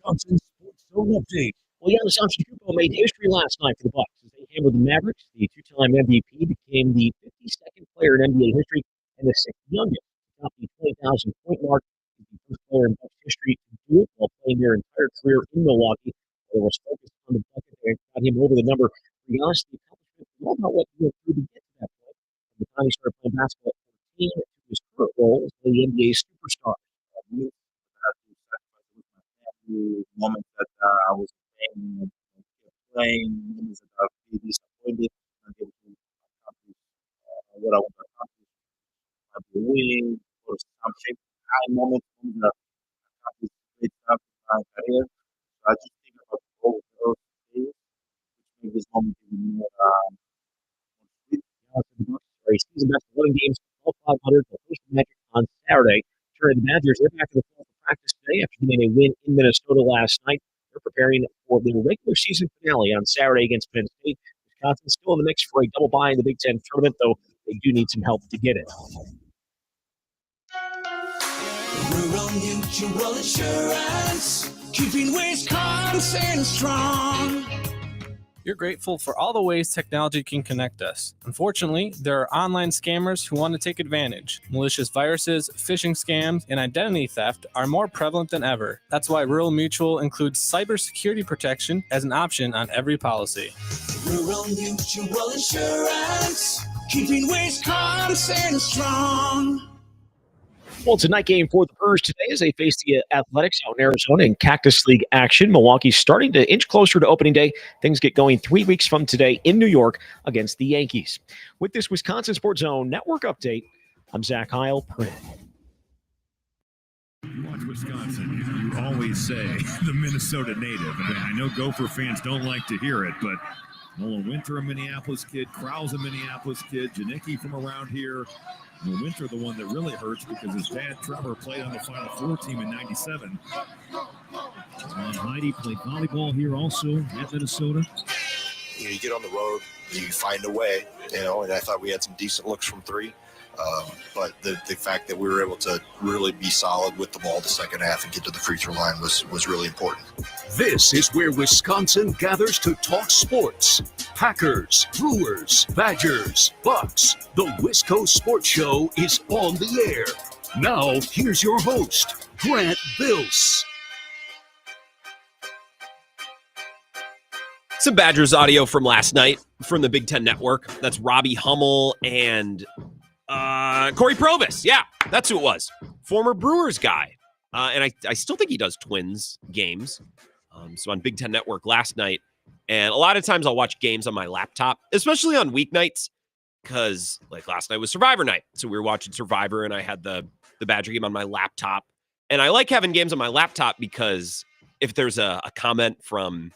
Wisconsin Sports Zone update. Well, Giannis Antetokounmpo made history last night for the Bucks as they hammered the Mavericks. The two-time MVP became the 52nd player in NBA history and the sixth youngest to top the 20,000 point mark. He's the first player in Bucks history to do it while playing their entire career in Milwaukee. They was focused on the bucket and got him over the number. For Giannis, the accomplishment was all about what he went through to get to that point. From the time he started playing basketball at 14 to his current role as the NBA superstar. The moments that I was playing, moments that I feel disappointed, and able to accomplish what I want to accomplish. I've been winning, or some shape, high moments that I accomplished great stuff in my career. So I just think about both of those things, which make this moment even more sweet. For a season best 11 games, all 500. They'll face the Magic on Saturday. Sure, the Badgers, they're back in the fall for practice today after getting a win in Minnesota last night. They're preparing for their regular season finale on Saturday against Penn State. Wisconsin's still in the mix for a double bye in the Big Ten tournament, though they do need some help to get it. Rural Mutual Insurance, keeping Wisconsin strong. You're grateful for all the ways technology can connect us. Unfortunately, there are online scammers who want to take advantage. Malicious viruses, phishing scams, and identity theft are more prevalent than ever. That's why Rural Mutual includes cybersecurity protection as an option on every policy. Rural Mutual Insurance, keeping Wisconsin strong. Well, it's a night game for the Brewers today as they face the Athletics out in Arizona in Cactus League action. Milwaukee's starting to inch closer to opening day. Things get going 3 weeks from today in New York against the Yankees. With this Wisconsin Sports Zone Network update, I'm Zach Heil. You watch Wisconsin, you always say the Minnesota native. I know Gopher fans don't like to hear it, but Nolan Winter, a Minneapolis kid, Krause, a Minneapolis kid, Janicki from around here. And Winter, the one that really hurts because his dad, Trevor, played on the Final Four team in '97. Heidi played volleyball here also at Minnesota. You get on the road, you find a way, and I thought we had some decent looks from three. But the fact that we were able to really be solid with the ball the second half and get to the free throw line was really important. This is where Wisconsin gathers to talk sports. Packers, Brewers, Badgers, Bucks. The Wisco Sports Show is on the air. Now, here's your host, Grant Bills. Some Badgers audio from last night from the Big Ten Network. That's Robbie Hummel and Corey Provis. Yeah, that's who it was. Former Brewers guy. And I still think he does Twins games. So on Big Ten Network last night. And a lot of times I'll watch games on my laptop, especially on weeknights, because like last night was Survivor night. So we were watching Survivor and I had the Badger game on my laptop. And I like having games on my laptop because if there's a comment from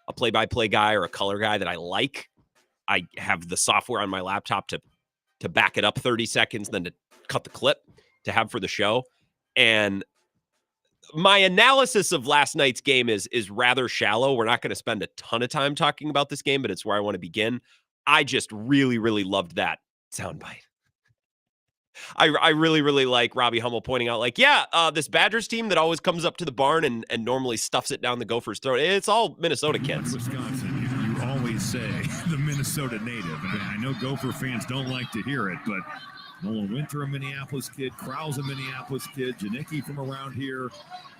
a play-by-play guy or a color guy that I like, I have the software on my laptop to back it up 30 seconds, then to cut the clip to have for the show. And my analysis of last night's game is rather shallow. We're not going to spend a ton of time talking about this game, but it's where I want to begin. I just really, really loved that soundbite. I really, really like Robbie Hummel pointing out, like, this Badgers team that always comes up to the barn and normally stuffs it down the Gophers' throat. It's all Minnesota kids. Wisconsin, you always say the Minnesota native. I know Gopher fans don't like to hear it, but Nolan Winter, a Minneapolis kid, Krause, a Minneapolis kid, Janicki from around here.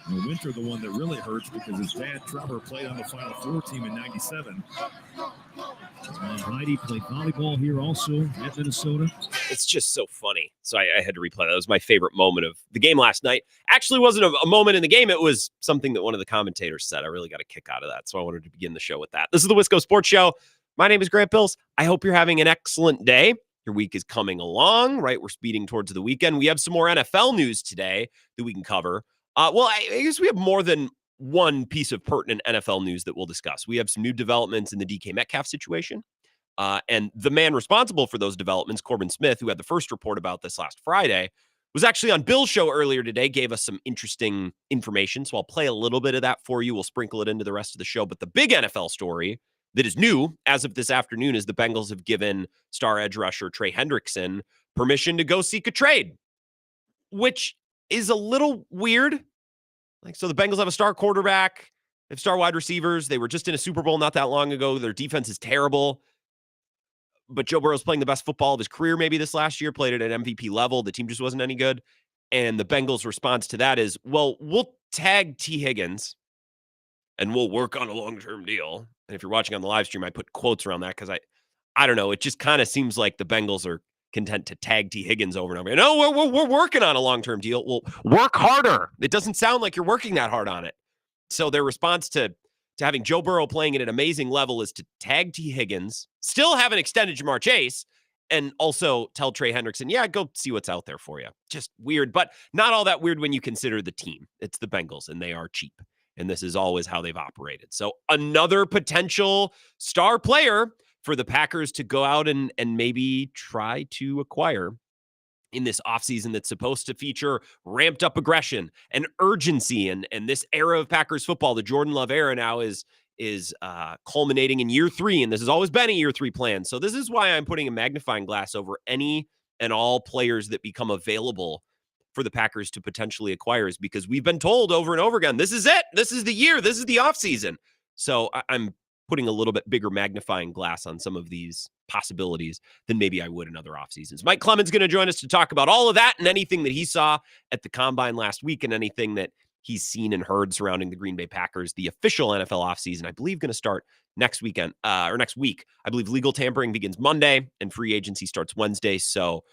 And Winter, the one that really hurts because his dad, Trevor, played on the Final Four team in '97. Heidi played volleyball here also at Minnesota. It's just so funny. So I had to replay that. That was my favorite moment of the game last night. Actually wasn't a moment in the game. It was something that one of the commentators said. I really got a kick out of that. So I wanted to begin the show with that. This is the Wisco Sports Show. My name is Grant Bills. I hope you're having an excellent day. Your week is coming along, right? We're speeding towards the weekend. We have some more NFL news today that we can cover. I guess we have more than one piece of pertinent NFL news that we'll discuss. We have some new developments in the DK Metcalf situation. And the man responsible for those developments, Corbin Smith, who had the first report about this last Friday, was actually on Bill's show earlier today, gave us some interesting information. So I'll play a little bit of that for you. We'll sprinkle it into the rest of the show. But the big NFL story that is new as of this afternoon is the Bengals have given star edge rusher Trey Hendrickson permission to go seek a trade, which is a little weird. So the Bengals have a star quarterback. They have star wide receivers. They were just in a Super Bowl not that long ago. Their defense is terrible. But Joe Burrow's playing the best football of his career maybe this last year, played it at MVP level. The team just wasn't any good. And the Bengals' response to that is, well, we'll tag T. Higgins and we'll work on a long-term deal. And if you're watching on the live stream, I put quotes around that because I don't know. It just kind of seems like the Bengals are content to tag T. Higgins over and over. No, we're working on a long-term deal. Well, work harder. It doesn't sound like you're working that hard on it. So their response to having Joe Burrow playing at an amazing level is to tag T. Higgins, still have an extended Jamar Chase, and also tell Trey Hendrickson, yeah, go see what's out there for you. Just weird, but not all that weird when you consider the team. It's the Bengals, and they are cheap. And this is always how they've operated. So another potential star player for the Packers to go out and maybe try to acquire in this offseason that's supposed to feature ramped up aggression and urgency. And this era of Packers football, the Jordan Love era now is culminating in year 3. And this has always been a year 3 plan. So this is why I'm putting a magnifying glass over any and all players that become available for the Packers to potentially acquire, is because we've been told over and over again, this is it. This is the year. This is the offseason. So I'm putting a little bit bigger magnifying glass on some of these possibilities than maybe I would in other off seasons. Mike Clemens going to join us to talk about all of that and anything that he saw at the Combine last week and anything that he's seen and heard surrounding the Green Bay Packers. The official NFL offseason, I believe, going to start next weekend or next week. I believe legal tampering begins Monday and free agency starts Wednesday. So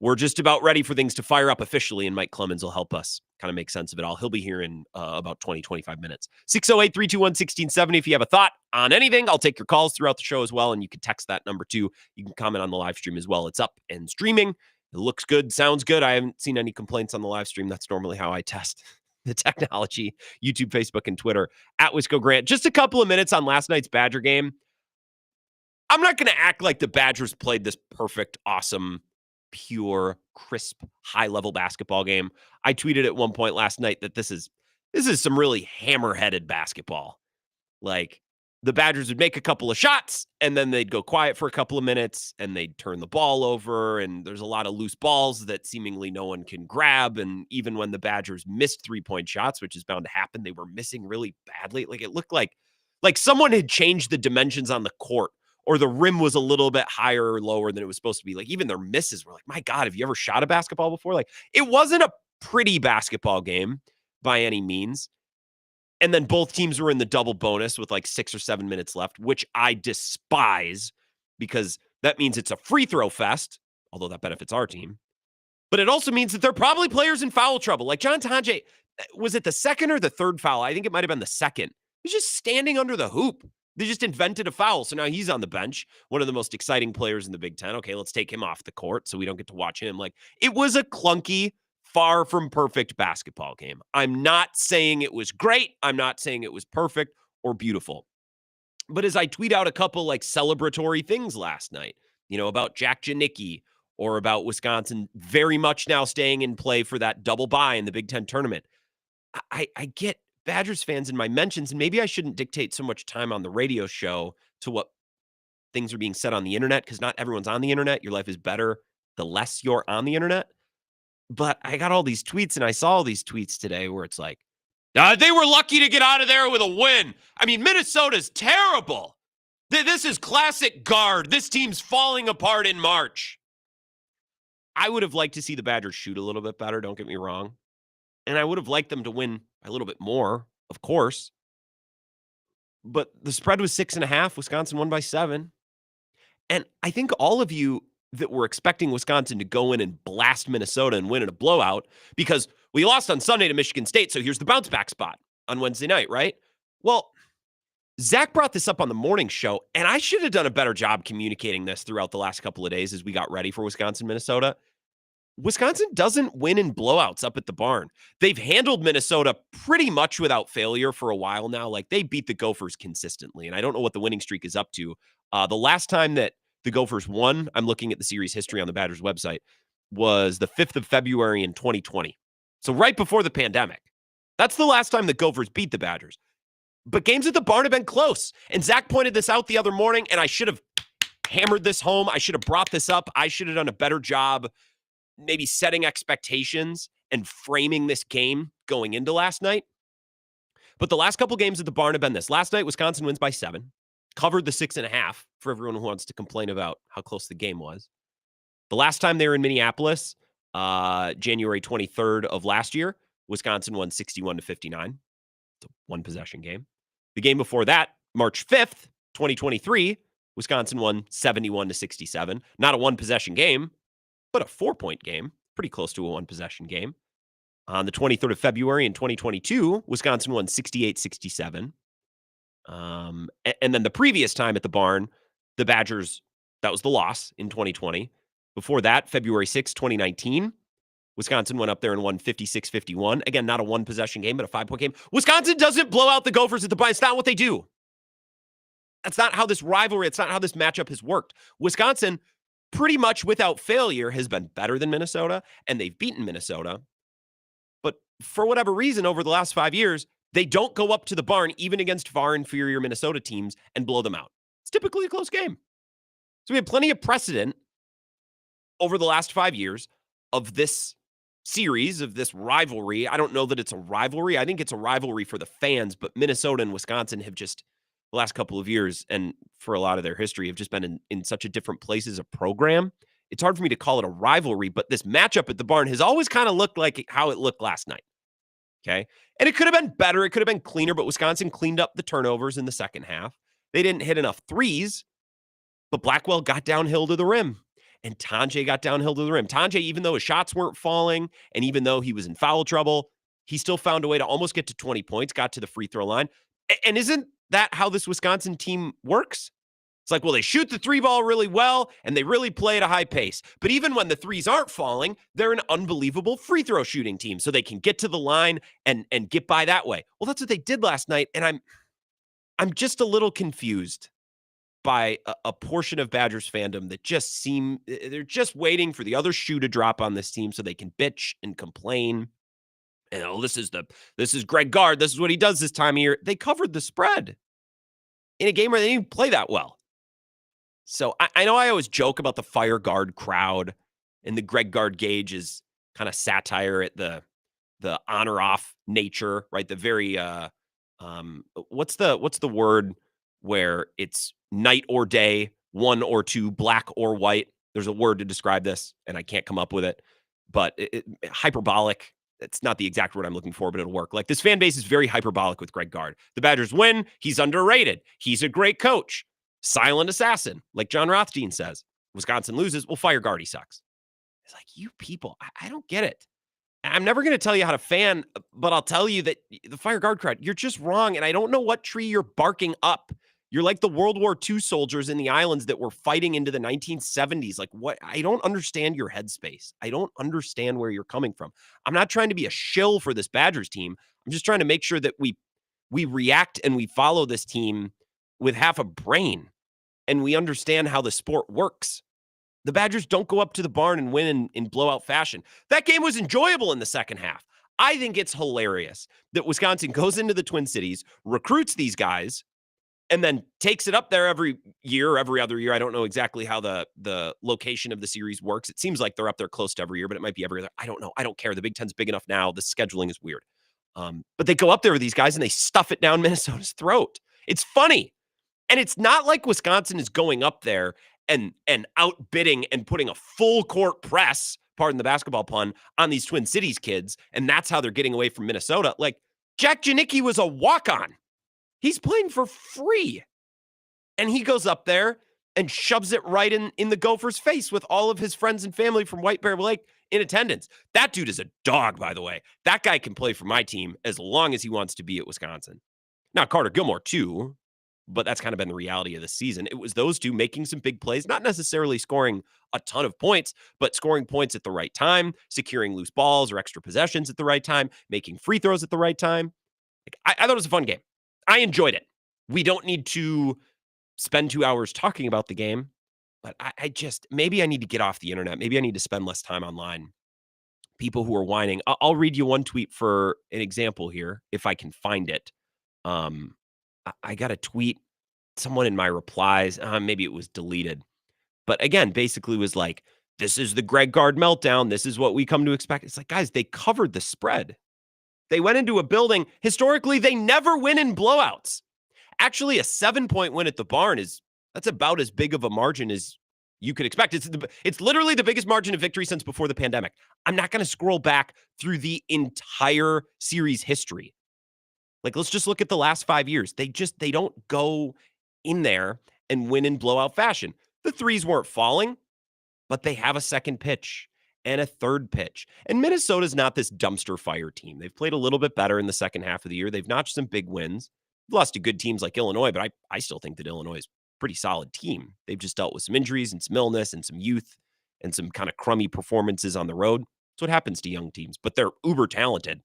we're just about ready for things to fire up officially, and Mike Clemens will help us kind of make sense of it all. He'll be here in about 20, 25 minutes. 608-321-1670. If you have a thought on anything, I'll take your calls throughout the show as well, and you can text that number too. You can comment on the live stream as well. It's up and streaming. It looks good, sounds good. I haven't seen any complaints on the live stream. That's normally how I test the technology. YouTube, Facebook, and Twitter, at Wisco Grant. Just a couple of minutes on last night's Badger game. I'm not going to act like the Badgers played this perfect, awesome, pure, crisp, high-level basketball game. I tweeted at one point last night that this is some really hammer-headed basketball. Like, the Badgers would make a couple of shots, and then they'd go quiet for a couple of minutes, and they'd turn the ball over, and there's a lot of loose balls that seemingly no one can grab, and even when the Badgers missed three-point shots, which is bound to happen, they were missing really badly. Like, it looked like someone had changed the dimensions on the court, or the rim was a little bit higher or lower than it was supposed to be. Like, even their misses were like, my God, have you ever shot a basketball before? Like, it wasn't a pretty basketball game by any means. And then both teams were in the double bonus with like 6 or 7 minutes left, which I despise because that means it's a free throw fest, although that benefits our team. But it also means that they're probably players in foul trouble. Like John Tonje, was it the second or the third foul? I think it might have been the second. He was just standing under the hoop. They just invented a foul. So now he's on the bench, one of the most exciting players in the Big Ten. Okay, let's take him off the court so we don't get to watch him. Like, it was a clunky, far from perfect basketball game. I'm not saying it was great. I'm not saying it was perfect or beautiful. But as I tweet out a couple like celebratory things last night, about Jack Janicki or about Wisconsin very much now staying in play for that double bye in the Big Ten tournament, I get Badgers fans in my mentions, and maybe I shouldn't dictate so much time on the radio show to what things are being said on the internet, because not everyone's on the internet. Your life is better the less you're on the internet. But I got all these tweets, and I saw all these tweets today where it's like, they were lucky to get out of there with a win. I mean, Minnesota's terrible. This is classic guard. This team's falling apart in March. I would have liked to see the Badgers shoot a little bit better, don't get me wrong. And I would have liked them to win a little bit more, of course. But the spread was 6.5. Wisconsin won by 7. And I think all of you that were expecting Wisconsin to go in and blast Minnesota and win in a blowout, because we lost on Sunday to Michigan State, so here's the bounce back spot on Wednesday night, right? Well, Zach brought this up on the morning show, and I should have done a better job communicating this throughout the last couple of days as we got ready for Wisconsin, Minnesota. Wisconsin doesn't win in blowouts up at the barn. They've handled Minnesota pretty much without failure for a while now. Like, they beat the Gophers consistently, and I don't know what the winning streak is up to. The last time that the Gophers won, I'm looking at the series history on the Badgers website, was the 5th of February in 2020. So right before the pandemic. That's the last time the Gophers beat the Badgers. But games at the barn have been close. And Zach pointed this out the other morning, and I should have hammered this home. I should have brought this up. I should have done a better job maybe setting expectations and framing this game going into last night. But the last couple games at the barn have been this. Last night, Wisconsin wins by 7, covered the 6.5 for everyone who wants to complain about how close the game was. The last time they were in Minneapolis, January 23rd of last year, Wisconsin won 61-59. It's a one-possession game. The game before that, March 5th, 2023, Wisconsin won 71-67. Not a one-possession game, but a 4-point game. Pretty close to a one-possession game. On the 23rd of February in 2022, Wisconsin won 68-67. And then the previous time at the barn, the Badgers, that was the loss in 2020. Before that, February 6, 2019, Wisconsin went up there and won 56-51. Again, not a one-possession game, but a 5-point game. Wisconsin doesn't blow out the Gophers at the barn. It's not what they do. That's not how this rivalry, it's not how this matchup has worked. Wisconsin, pretty much without failure, has been better than Minnesota, and they've beaten Minnesota. But for whatever reason, over the last 5 years, they don't go up to the barn, even against far inferior Minnesota teams, and blow them out. It's typically a close game. So we have plenty of precedent over the last 5 years of this series, of this rivalry. I don't know that it's a rivalry. I think it's a rivalry for the fans, but Minnesota and Wisconsin have just, the last couple of years, and for a lot of their history, have just been in such a different place as a program. It's hard for me to call it a rivalry, but this matchup at the barn has always kind of looked like how it looked last night. Okay. And it could have been better. It could have been cleaner, but Wisconsin cleaned up the turnovers in the second half. They didn't hit enough threes, but Blackwell got downhill to the rim, and Tanjay got downhill to the rim. Tanjay, even though his shots weren't falling, and even though he was in foul trouble, he still found a way to almost get to 20 points, got to the free throw line. And isn't that how this Wisconsin team works? It's like, well, they shoot the three ball really well, and they really play at a high pace. But even when the threes aren't falling, they're an unbelievable free throw shooting team, so they can get to the line and get by that way. Well, that's what they did last night, and I'm just a little confused by a portion of Badgers fandom that just they're just waiting for the other shoe to drop on this team so they can bitch and complain. And this is Greg Gard. This is what he does this time of year. They covered the spread in a game where they didn't even play that well. So I know I always joke about the Fire Guard crowd, and the Greg Gard gauge is kind of satire at the on or off nature, right? The very what's the word where it's night or day, one or two, black or white? There's a word to describe this, and I can't come up with it, but hyperbolic. It's not the exact word I'm looking for, but it'll work. Like, this fan base is very hyperbolic with Greg Gard. The Badgers win. He's underrated. He's a great coach. Silent assassin, like John Rothstein says. Wisconsin loses. Well, Fire Guard, he sucks. It's like, you people, I don't get it. I'm never going to tell you how to fan, but I'll tell you that the Fire Guard crowd, you're just wrong. And I don't know what tree you're barking up. You're like the World War II soldiers in the islands that were fighting into the 1970s. Like, what? I don't understand your headspace. I don't understand where you're coming from. I'm not trying to be a shill for this Badgers team. I'm just trying to make sure that we react and we follow this team with half a brain, and we understand how the sport works. The Badgers don't go up to the barn and win in blowout fashion. That game was enjoyable in the second half. I think it's hilarious that Wisconsin goes into the Twin Cities, recruits these guys, and then takes it up there every year or every other year. I don't know exactly how the location of the series works. It seems like they're up there close to every year, but it might be every other. I don't know. I don't care. The Big Ten's big enough now. The scheduling is weird. But they go up there with these guys and they stuff it down Minnesota's throat. It's funny. And it's not like Wisconsin is going up there and outbidding and putting a full court press, pardon the basketball pun, on these Twin Cities kids. And that's how they're getting away from Minnesota. Like, Jack Janicki was a walk-on. He's playing for free. And he goes up there and shoves it right in the Gophers' face with all of his friends and family from White Bear Lake in attendance. That dude is a dog, by the way. That guy can play for my team as long as he wants to be at Wisconsin. Now, Carter Gilmore, too, but that's kind of been the reality of the season. It was those two making some big plays, not necessarily scoring a ton of points, but scoring points at the right time, securing loose balls or extra possessions at the right time, making free throws at the right time. I thought it was a fun game. I enjoyed it. We don't need to spend 2 hours talking about the game, but I just, maybe I need to get off the internet. Maybe I need to spend less time online. People who are whining. I'll read you one tweet for an example here, if I can find it. I got a tweet, someone in my replies, maybe it was deleted, but again, basically was like, this is the Greg Gard meltdown. This is what we come to expect. It's like, guys, they covered the spread. They went into a building. Historically, they never win in blowouts. Actually, a 7-point win at the Barn that's about as big of a margin as you could expect. It's literally the biggest margin of victory since before the pandemic. I'm not going to scroll back through the entire series history. Like, let's just look at the last 5 years. They don't go in there and win in blowout fashion. The threes weren't falling, but they have a second pitch and a third pitch. And Minnesota's not this dumpster fire team. They've played a little bit better in the second half of the year. They've notched some big wins. They've lost to good teams like Illinois, but I still think that Illinois is a pretty solid team. They've just dealt with some injuries and some illness and some youth and some kind of crummy performances on the road. That's what happens to young teams, but they're uber talented.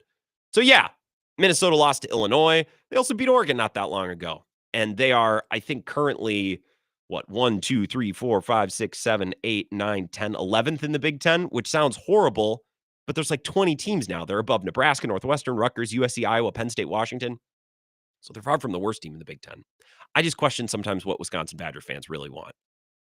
So yeah, Minnesota lost to Illinois. They also beat Oregon not that long ago. And they are, I think, currently, 1, 2, 3, 4, 5, 6, 7, 8, 9, 10, 11th in the Big Ten, which sounds horrible, but there's like 20 teams now. They're above Nebraska, Northwestern, Rutgers, USC, Iowa, Penn State, Washington. So they're far from the worst team in the Big Ten. I just question sometimes what Wisconsin Badger fans really want.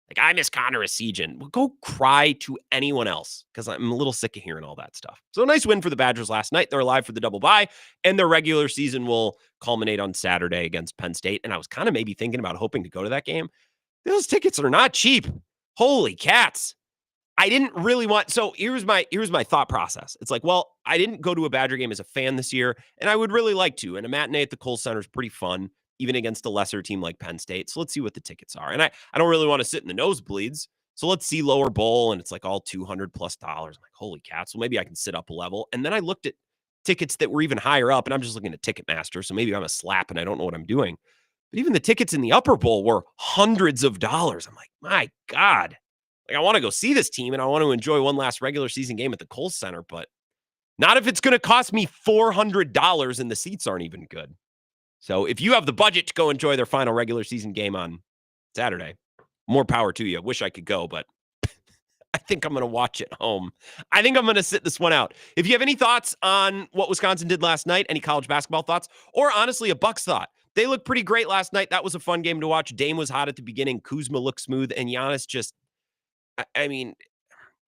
Like, I miss Connor Essegian. Well, go cry to anyone else, because I'm a little sick of hearing all that stuff. So a nice win for the Badgers last night. They're alive for the double bye, and their regular season will culminate on Saturday against Penn State. And I was kind of maybe thinking about hoping to go to that game. Those tickets are not cheap. Holy cats. I didn't really want, so here's my thought process. It's like, well, I didn't go to a Badger game as a fan this year, and I would really like to. And a matinee at the Kohl Center is pretty fun, even against a lesser team like Penn State. So let's see what the tickets are. And I don't really want to sit in the nosebleeds. So let's see lower bowl, and it's like all $200+ dollars. I'm like, holy cats. Well, maybe I can sit up a level. And then I looked at tickets that were even higher up, and I'm just looking at Ticketmaster. So maybe I'm a slap and I don't know what I'm doing. But even the tickets in the upper bowl were hundreds of dollars. I'm like, my God. Like, I want to go see this team, and I want to enjoy one last regular season game at the Kohl Center, but not if it's going to cost me $400 and the seats aren't even good. So if you have the budget to go enjoy their final regular season game on Saturday, more power to you. Wish I could go, but I think I'm going to watch at home. I think I'm going to sit this one out. If you have any thoughts on what Wisconsin did last night, any college basketball thoughts, or honestly a Bucks thought, they looked pretty great last night. That was a fun game to watch. Dame was hot at the beginning. Kuzma looked smooth, and Giannis just, I mean,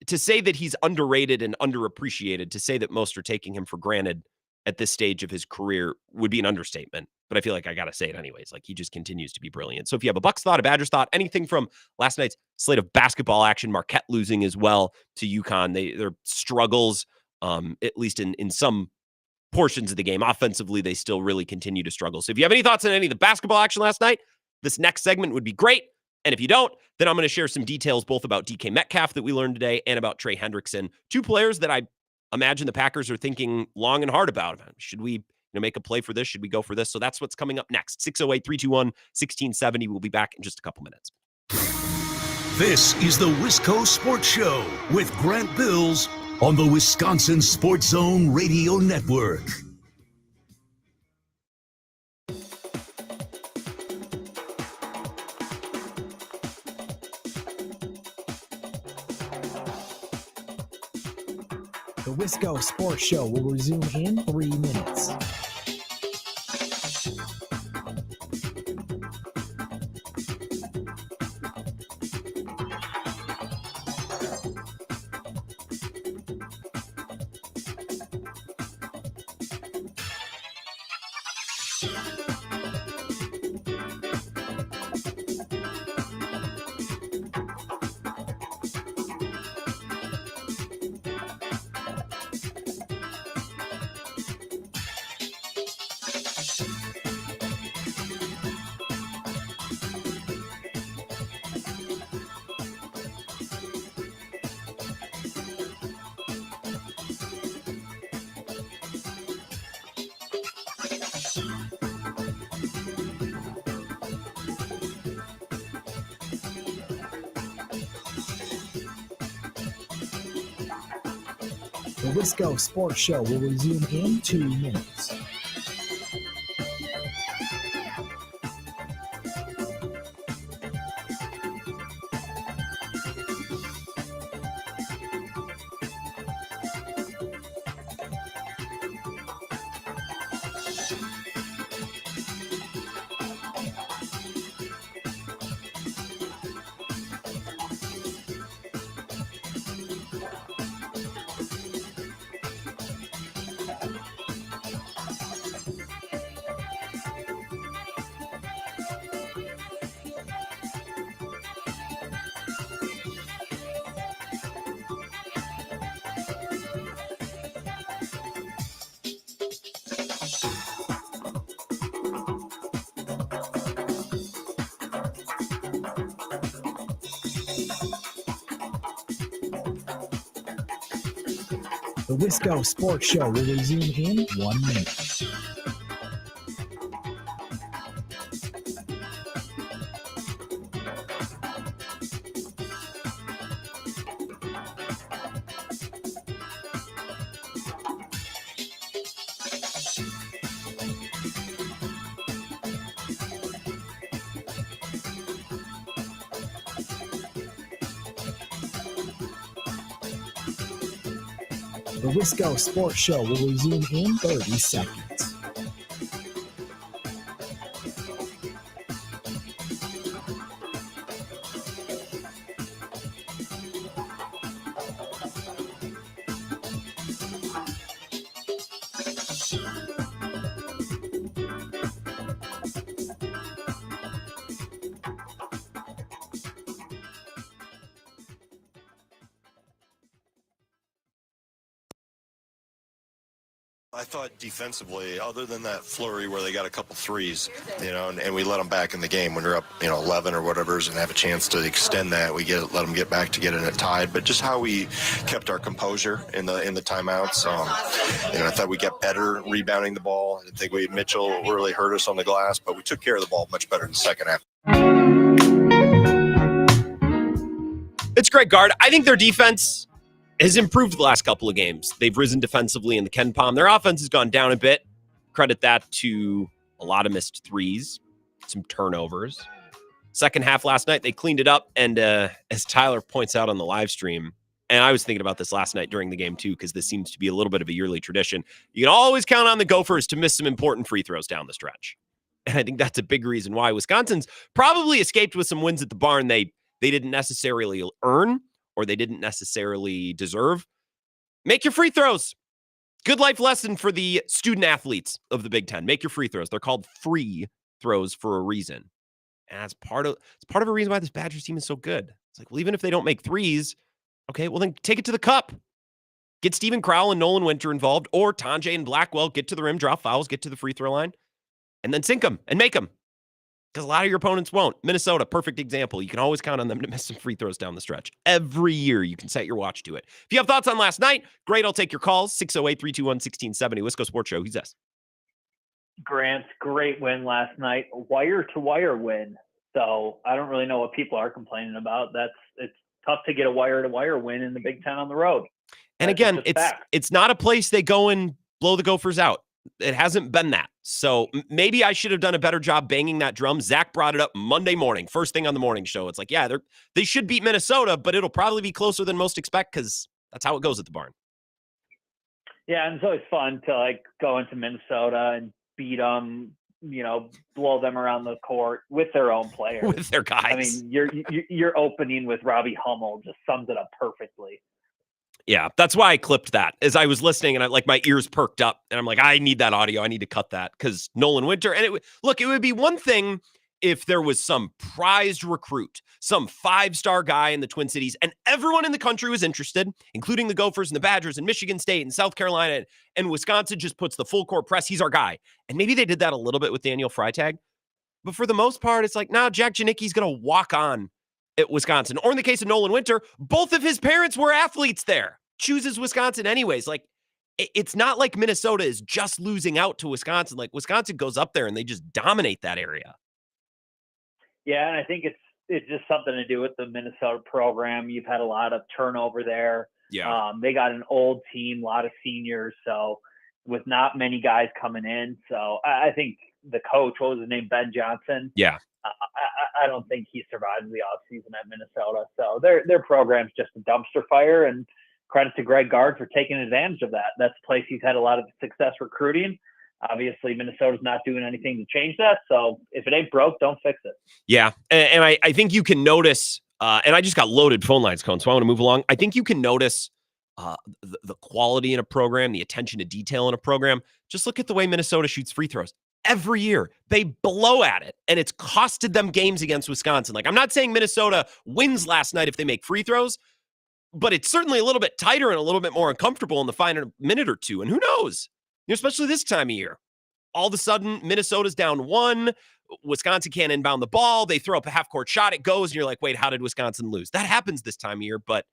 to say that he's underrated and underappreciated, to say that most are taking him for granted at this stage of his career would be an understatement. But I feel like I got to say it anyways. Like, he just continues to be brilliant. So if you have a Bucks thought, a Badgers thought, anything from last night's slate of basketball action, Marquette losing as well to UConn, their struggles, at least in some portions of the game. Offensively, they still really continue to struggle. So if you have any thoughts on any of the basketball action last night, this next segment would be great. And if you don't, then I'm going to share some details both about DK Metcalf that we learned today and about Trey Hendrickson, two players that I imagine the Packers are thinking long and hard about. Should we make a play for this? Should we go for this? So that's what's coming up next. 608-321-1670. We'll be back in just a couple minutes. This is the Wisco Sports Show with Grant Bills on the Wisconsin Sports Zone Radio Network. The Wisco Sports Show will resume in 3 minutes. The Wisco Sports Show will resume in 2 minutes. The Wisco Sports Show will resume in 1 minute. The Wisco Sports Show will resume in 30 seconds. I thought defensively, other than that flurry where they got a couple threes, and we let them back in the game when they're up, 11 or whatever's, and have a chance to extend that. We let them get back to getting it tied. But just how we kept our composure in the timeouts. I thought we got better rebounding the ball. I think Mitchell really hurt us on the glass, but we took care of the ball much better in the second half. It's Greg Gard. I think their defense has improved the last couple of games. They've risen defensively in the Ken Palm. Their offense has gone down a bit. Credit that to a lot of missed threes, some turnovers. Second half last night, they cleaned it up. And as Tyler points out on the live stream, and I was thinking about this last night during the game too, because this seems to be a little bit of a yearly tradition. You can always count on the Gophers to miss some important free throws down the stretch. And I think that's a big reason why Wisconsin's probably escaped with some wins at the barn they didn't necessarily earn, or they didn't necessarily deserve. Make your free throws. Good life lesson for the student athletes of the Big Ten. Make your free throws. They're called free throws for a reason. And it's part of a reason why this Badgers team is so good. It's like, well, even if they don't make threes, okay, well then take it to the cup. Get Stephen Crowell and Nolan Winter involved, or Tanjay and Blackwell, get to the rim, draw fouls, get to the free throw line, and then sink them and make them. Because a lot of your opponents won't. Minnesota, perfect example. You can always count on them to miss some free throws down the stretch. Every year, you can set your watch to it. If you have thoughts on last night, great, I'll take your calls. 608-321-1670. Wisco Sports Show. Who's this? Grant, great win last night. Wire-to-wire win. So I don't really know what people are complaining about. It's tough to get a wire-to-wire win in the Big Ten on the road. And again, it's not a place they go and blow the Gophers out. It hasn't been that. So maybe I should have done a better job banging that drum. Zach brought it up Monday morning, first thing on the morning show. It's like, yeah, they should beat Minnesota, but it'll probably be closer than most expect because that's how it goes at the barn. Yeah, and it's always fun to go into Minnesota and beat them, blow them around the court with their own players, with their guys. I mean, your opening with Robbie Hummel just sums it up perfectly. Yeah, that's why I clipped that. As I was listening and my ears perked up and I'm like, I need that audio. I need to cut that because Nolan Winter. And it would be one thing if there was some prized recruit, some 5-star guy in the Twin Cities, and everyone in the country was interested, including the Gophers and the Badgers and Michigan State and South Carolina, and Wisconsin just puts the full court press. He's our guy. And maybe they did that a little bit with Daniel Freitag. But for the most part, it's like, nah, Jack Janicki's going to walk on at Wisconsin. Or in the case of Nolan Winter, both of his parents were athletes there. Chooses Wisconsin anyways. It's not like Minnesota is just losing out to Wisconsin. Wisconsin goes up there and they just dominate that area. Yeah, and I think it's just something to do with the Minnesota program. You've had a lot of turnover there. Yeah. They got an old team, a lot of seniors, so with not many guys coming in. So I think the coach, what was his name, Ben Johnson? Yeah. I don't think he survived the offseason at Minnesota. So their program's just a dumpster fire, and credit to Greg Gard for taking advantage of that. That's a place he's had a lot of success recruiting. Obviously, Minnesota's not doing anything to change that. So if it ain't broke, don't fix it. Yeah. And I think you can notice, and I just got loaded phone lines, Cone, so I want to move along. I think you can notice the quality in a program, the attention to detail in a program. Just look at the way Minnesota shoots free throws. Every year, they blow at it, and it's costed them games against Wisconsin. I'm not saying Minnesota wins last night if they make free throws, but it's certainly a little bit tighter and a little bit more uncomfortable in the final minute or two. And who knows? Especially this time of year. All of a sudden, Minnesota's down 1. Wisconsin can't inbound the ball. They throw up a half-court shot. It goes, and you're like, wait, how did Wisconsin lose? That happens this time of year, but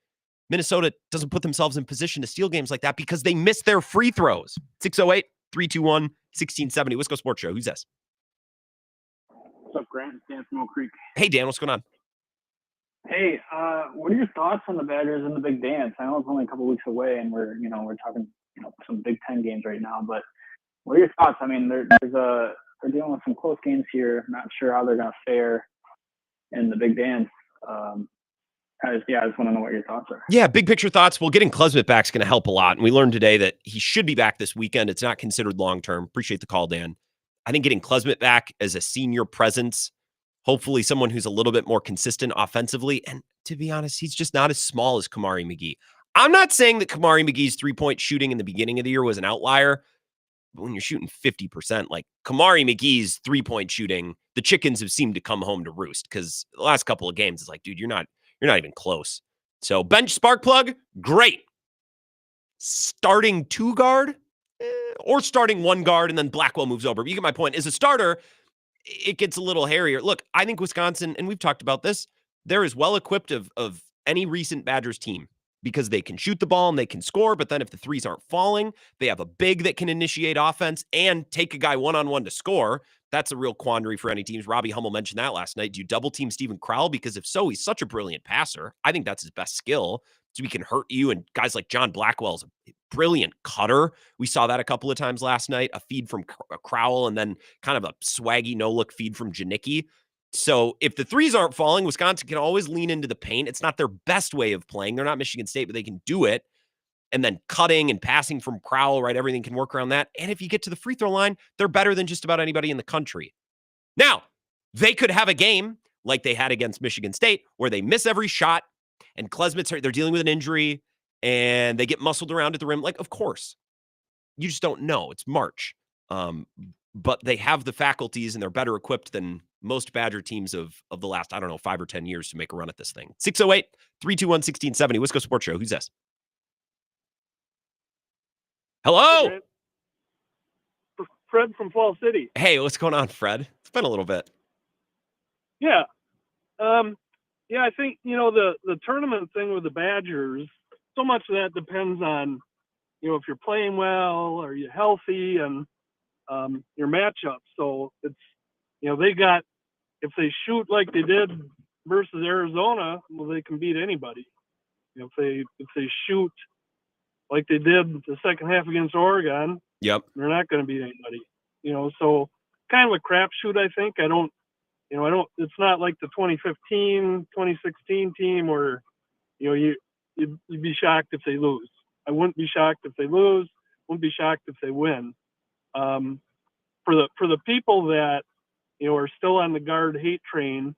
Minnesota doesn't put themselves in position to steal games like that because they miss their free throws. 608-321-1670. Wisco Sports Show. Who's this? What's up, Grant? Dan from Oak Creek. Hey, Dan, what's going on? Hey, what are your thoughts on the Badgers in the Big Dance? I know it's only a couple weeks away, and we're talking some Big Ten games right now. But what are your thoughts? I mean, they're dealing with some close games here. Not sure how they're going to fare in the Big Dance. I just want to know what your thoughts are. Yeah, big picture thoughts. Well, getting Klesmit back is going to help a lot. And we learned today that he should be back this weekend. It's not considered long-term. Appreciate the call, Dan. I think getting Klesmit back as a senior presence, hopefully someone who's a little bit more consistent offensively. And to be honest, he's just not as small as Kamari McGee. I'm not saying that Kamari McGee's three-point shooting in the beginning of the year was an outlier. But when you're shooting 50%, like Kamari McGee's three-point shooting, the chickens have seemed to come home to roost because the last couple of games, it's like, dude, you're not even close. So bench spark plug, great. Starting two guard or starting one guard and then Blackwell moves over. But you get my point. As a starter, it gets a little hairier. Look, I think Wisconsin, and we've talked about this, they're as well equipped of any recent Badgers team because they can shoot the ball and they can score. But then if the threes aren't falling, they have a big that can initiate offense and take a guy one-on-one to score. That's a real quandary for any teams. Robbie Hummel mentioned that last night. Do you double team Steven Crowell? Because if so, he's such a brilliant passer. I think that's his best skill. So he can hurt you. And guys like John Blackwell's a brilliant cutter. We saw that a couple of times last night, a feed from Crowell and then kind of a swaggy no-look feed from Janicki. So if the threes aren't falling, Wisconsin can always lean into the paint. It's not their best way of playing. They're not Michigan State, but they can do it. And then cutting and passing from Crowell, right? Everything can work around that. And if you get to the free throw line, they're better than just about anybody in the country. Now, they could have a game like they had against Michigan State where they miss every shot and Klesmit's they're dealing with an injury and they get muscled around at the rim. Like, of course, you just don't know. It's March. But they have the faculties and they're better equipped than most Badger teams of the last, 5 or 10 years to make a run at this thing. 608-321-1670. Wisco Sports Show. Who's this? Hello. Hey, Fred from Fall City. Hey, what's going on, Fred? It's been a little bit. Yeah. I think, the tournament thing with the Badgers, so much of that depends on, if you're playing well, are you healthy, and your matchup. So it's, if they shoot like they did versus Arizona, well, they can beat anybody. If they shoot like they did the second half against Oregon, yep, they're not going to beat anybody. So kind of a crapshoot, I think. It's not like the 2015, 2016 team where, you'd be shocked if they lose. I wouldn't be shocked if they lose. Wouldn't be shocked if they win. For the people that, are still on the guard hate train,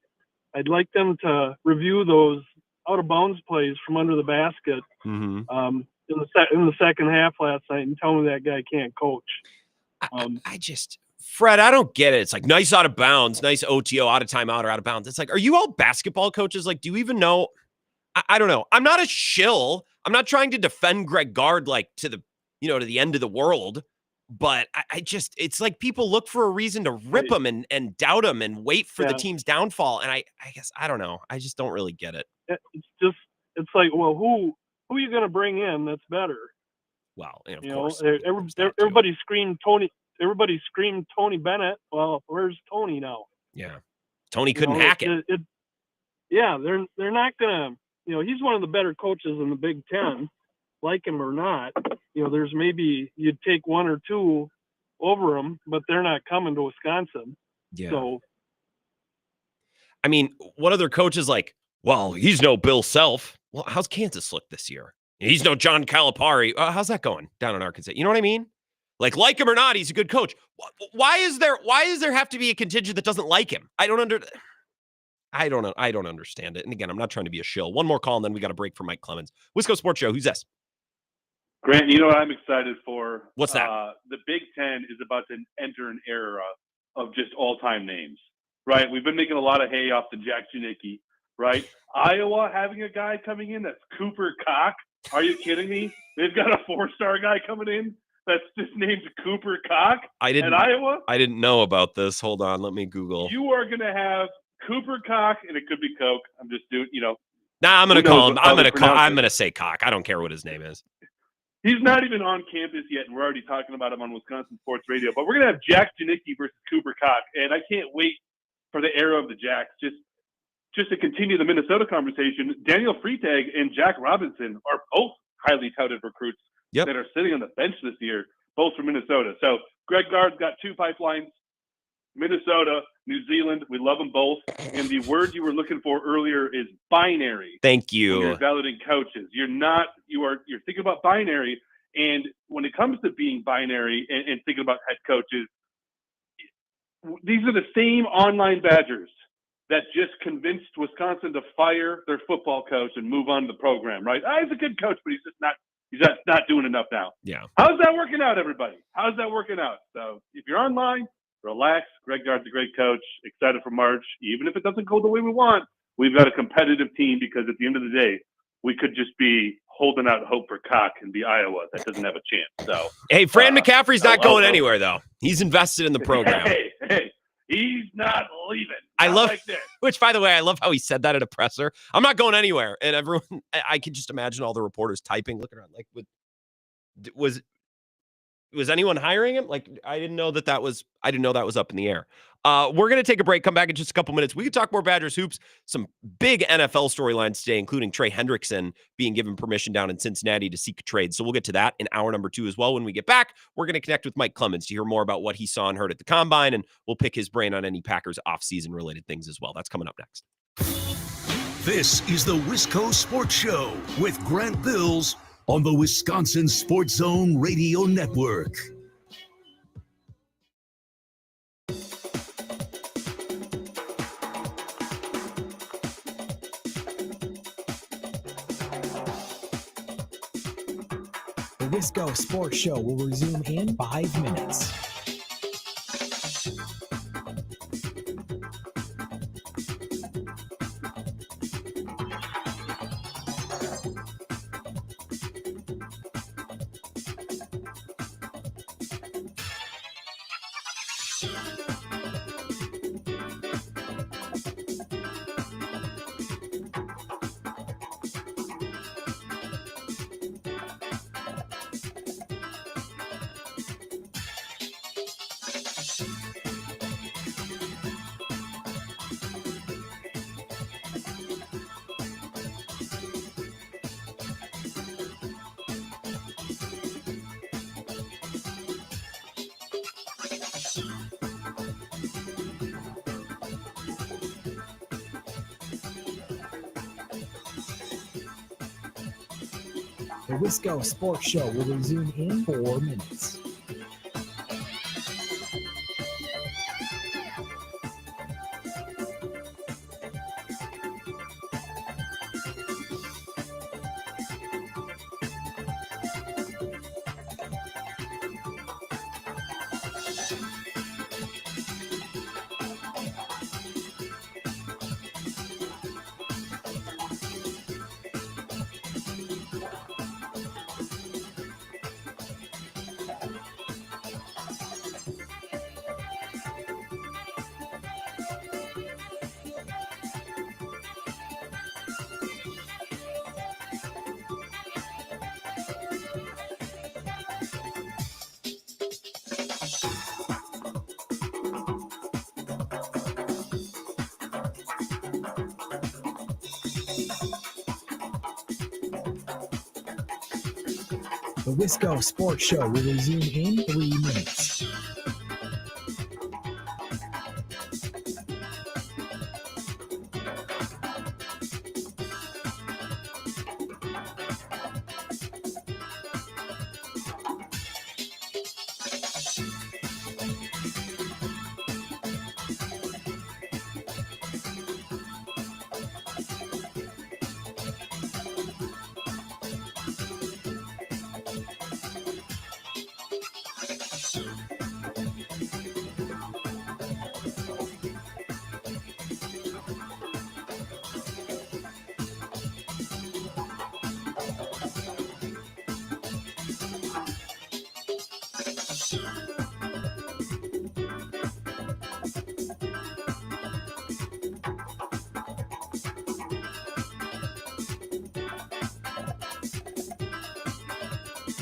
I'd like them to review those out of bounds plays from under the basket. Mm-hmm. In the second half last night and tell me that guy can't coach. Fred, I don't get it. It's like nice out of bounds, nice OTO, out of timeout or out of bounds. It's like, are you all basketball coaches? Like, do you even know? I don't know. I'm not a shill. I'm not trying to defend Greg Gard like to the end of the world. But it's like people look for a reason to rip him and doubt him and wait for the team's downfall. And I guess, I don't know. I just don't really get it. It's like, well, who are you going to bring in that's better? Well, of course, everybody screamed Tony. Everybody screamed Tony Bennett. Well, where's Tony now? Yeah, Tony couldn't hack it. They're not gonna. He's one of the better coaches in the Big Ten, like him or not. There's maybe you'd take one or two over him, but they're not coming to Wisconsin. Yeah. So, I mean, what other coaches like? Well, he's no Bill Self. Well, how's Kansas look this year? He's no John Calipari. How's that going down in Arkansas? You know what I mean? Like him or not, he's a good coach. Why does there have to be a contingent that doesn't like him? I don't understand it. And again, I'm not trying to be a shill. One more call, and then we got a break for Mike Clemens. Wisco Sports Show. Who's this? Grant, you know what I'm excited for? What's that? The Big Ten is about to enter an era of just all-time names, right? We've been making a lot of hay off the Jack Janicki, right? Iowa having a guy coming in that's Cooper Cock. Are you kidding me? They've got a 4-star guy coming in that's just named Cooper Cock at Iowa. I didn't know about this. Hold on, let me Google. You are going to have Cooper Cock, and it could be Coke. I'm just doing, Nah, I'm gonna Who call knows him. how I'm they gonna pronounce I'm it. gonna say Cock. I don't care what his name is. He's not even on campus yet, and we're already talking about him on Wisconsin Sports Radio. But we're going to have Jack Janicki versus Cooper Cock, and I can't wait for the era of the Jacks. Just to continue the Minnesota conversation, Daniel Freitag and Jack Robinson are both highly touted recruits that are sitting on the bench this year, both from Minnesota. So Greg Gard's got 2 pipelines, Minnesota, New Zealand. We love them both. And the word you were looking for earlier is binary. Thank When you. you're evaluating coaches, you're thinking about binary. And when it comes to being binary and thinking about head coaches, these are the same online Badgers that just convinced Wisconsin to fire their football coach and move on to the program, right? He's a good coach, but he's just not doing enough now. Yeah. How's that working out, everybody? How's that working out? So if you're online, relax. Greg Gard's a great coach. Excited for March. Even if it doesn't go the way we want, we've got a competitive team because at the end of the day, we could just be holding out hope for Cock and be Iowa that doesn't have a chance. So Hey, Fran McCaffrey's not going anywhere, though. He's invested in the program. Hey, he's not leaving. I love, like this. which, by the way, I love how he said that at a presser. I'm not going anywhere. And everyone, I can just imagine all the reporters typing, looking around, like, was anyone hiring him? Like, I didn't know that was up in the air. We're going to take a break, come back in just a couple minutes. We could talk more Badgers hoops, some big NFL storylines today, including Trey Hendrickson being given permission down in Cincinnati to seek a trade. So we'll get to that in hour number 2 as well. When we get back, we're going to connect with Mike Clemens to hear more about what he saw and heard at the Combine, and we'll pick his brain on any Packers offseason related things as well. That's coming up next. This is the Wisco Sports Show with Grant Bills on the Wisconsin Sports Zone Radio Network. The Wisco Sports Show will resume in 5 minutes. The Wisco Sports Show will resume in 4 minutes. The Wisco Sports Show will resume in 3 minutes.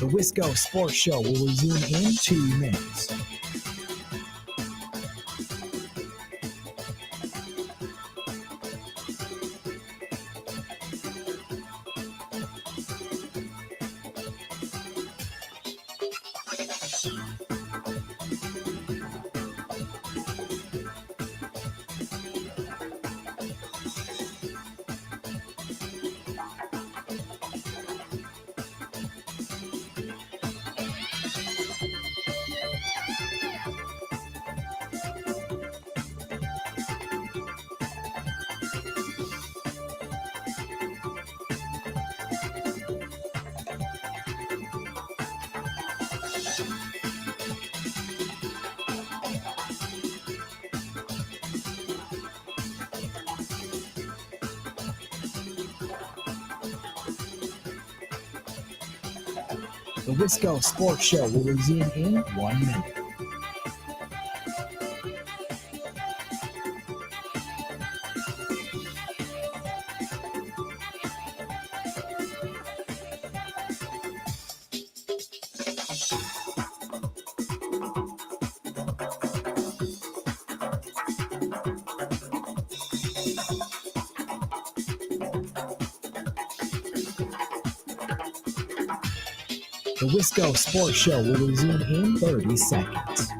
The Wisco Sports Show will resume in 2 minutes. The Wisco Sports Show will resume in 1 minute. The Wisco Sports Show will resume in 30 seconds.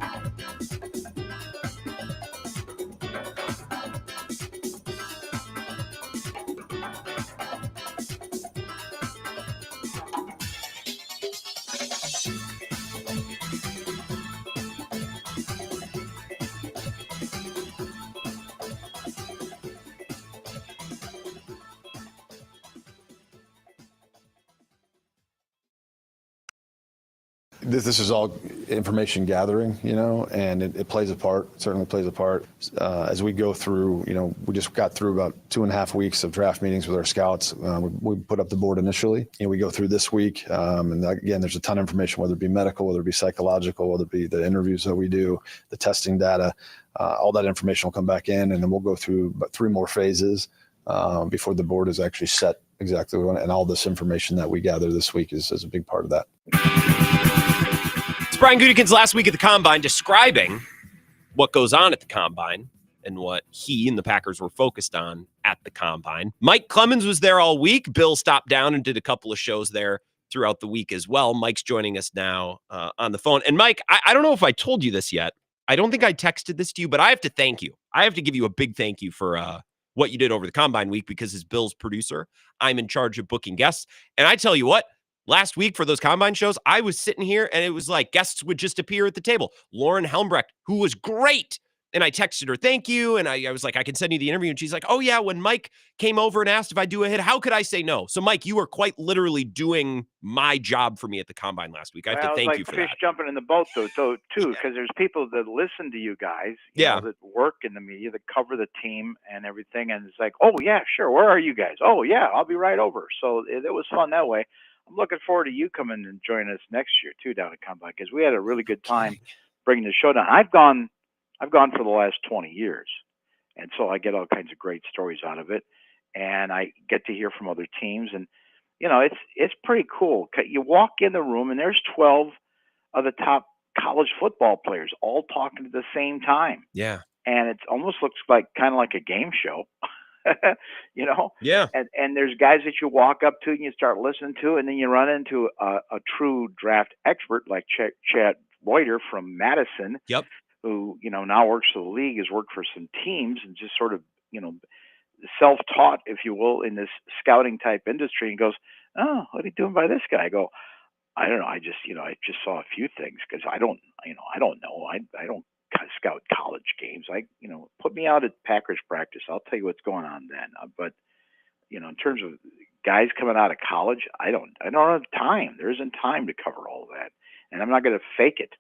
This is all information gathering, and it plays a part, certainly plays a part. As we go through, we just got through about 2.5 weeks of draft meetings with our scouts. We put up the board initially, and we go through this week. And again, there's a ton of information, whether it be medical, whether it be psychological, whether it be the interviews that we do, the testing data, all that information will come back in, and then we'll go through about 3 more phases before the board is actually set exactly what we want. And all this information that we gather this week is a big part of that. It's Brian Gutekunst last week at the Combine describing what goes on at the Combine and what he and the Packers were focused on at the Combine. Mike Clemens was there all week. Bill stopped down and did a couple of shows there throughout the week as well. Mike's joining us now on the phone. And Mike, I don't know if I told you this yet. I don't think I texted this to you, but I have to thank you. I have to give you a big thank you for what you did over the Combine week, because as Bill's producer, I'm in charge of booking guests. And I tell you what, last week for those Combine shows, I was sitting here and it was like guests would just appear at the table. Lauren Helmbrecht, who was great. And I texted her, thank you. And I was like, I can send you the interview. And she's like, oh yeah, when Mike came over and asked if I do a hit, how could I say no? So Mike, you were quite literally doing my job for me at the Combine last week. I have to thank you for fish that. jumping in the boat though, too, because there's people that listen to you guys, you know, that work in the media, that cover the team and everything. And it's like, oh yeah, sure. Where are you guys? Oh yeah, I'll be right over. So it was fun that way. I'm looking forward to you coming and joining us next year too down at Combine, because we had a really good time bringing the show down. I've gone for the last 20 years, and so I get all kinds of great stories out of it, and I get to hear from other teams, and you know it's pretty cool. You walk in the room and there's 12 of the top college football players all talking at the same time. Yeah, and it almost looks like kind of like a game show. You know? Yeah. And there's guys that you walk up to and you start listening to, and then you run into a true draft expert like Chad Reuter from Madison. Yep. Who, you know, now works for the league, has worked for some teams and just sort of, you know, self-taught, if you will, in this scouting type industry, and goes, oh, what are you doing by this guy? I go, I don't know. I just saw a few things, because I don't know. I don't scout college games. Put me out at Packers practice. I'll tell you what's going on then. But, you know, in terms of guys coming out of college, I don't have time. There isn't time to cover all of that. And I'm not going to fake it.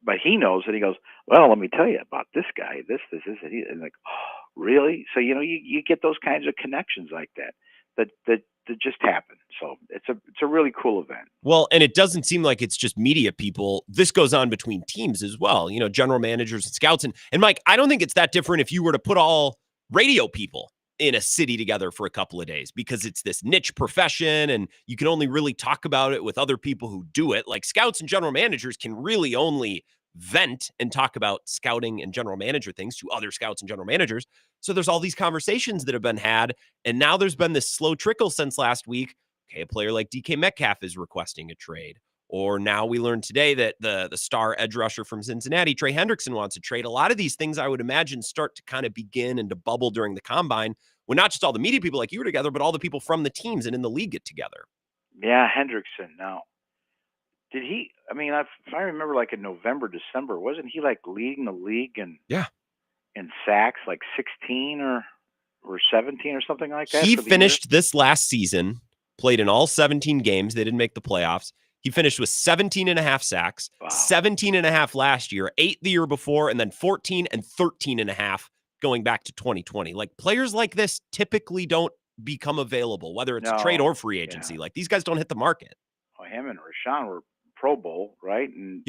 But he knows that. He goes, well, let me tell you about this guy, this, and like, oh, really? So, you know, you get those kinds of connections like that just happen. So it's a really cool event. Well, and it doesn't seem like it's just media people. This goes on between teams as well, you know, general managers and scouts. And Mike, I don't think it's that different if you were to put all radio people in a city together for a couple of days because it's this niche profession and you can only really talk about it with other people who do it. Like scouts and general managers can really only vent and talk about scouting and general manager things to other scouts and general managers. So there's all these conversations that have been had. And now there's been this slow trickle since last week. Okay, a player like DK Metcalf is requesting a trade. Or now we learned today that the star edge rusher from Cincinnati, Trey Hendrickson, wants to trade. A lot of these things I would imagine start to kind of begin and to bubble during the combine when not just all the media people like you were together, but all the people from the teams and in the league get together. Yeah, Hendrickson. Now, did he? I mean, if I remember, like in November, December, wasn't he like leading the league in sacks, like 16 or 17 or something like that? He for the finished this last season, played in all 17 games. They didn't make the playoffs. He finished with 17 and a half sacks, 17 and a half last year, 8 the year before, and then 14 and 13 and a half going back to 2020. Like players like this typically don't become available, whether it's a trade or free agency. Like these guys don't hit the market. Well, him and Rashawn were Pro Bowl, right? And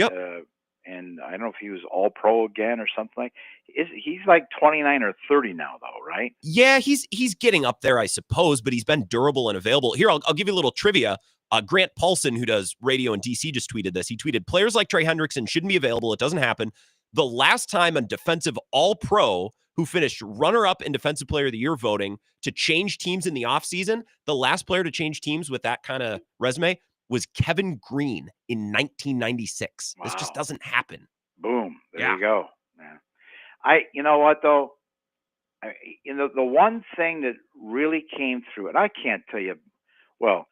and I don't know if he was All Pro again or something like. He's like 29 or 30 now, though, right? Yeah, he's getting up there, I suppose, but he's been durable and available. Here, I'll give you a little trivia. Grant Paulson, who does radio in DC, just tweeted this. He tweeted, players like Trey Hendrickson shouldn't be available. It doesn't happen. The last time a defensive All-Pro who finished runner-up in Defensive Player of the Year voting to change teams in the offseason, the last player to change teams with that kind of resume was Kevin Green in 1996. This just doesn't happen. Boom. There you go, man. You know what, though? The one thing that really came through, and I can't tell you, well,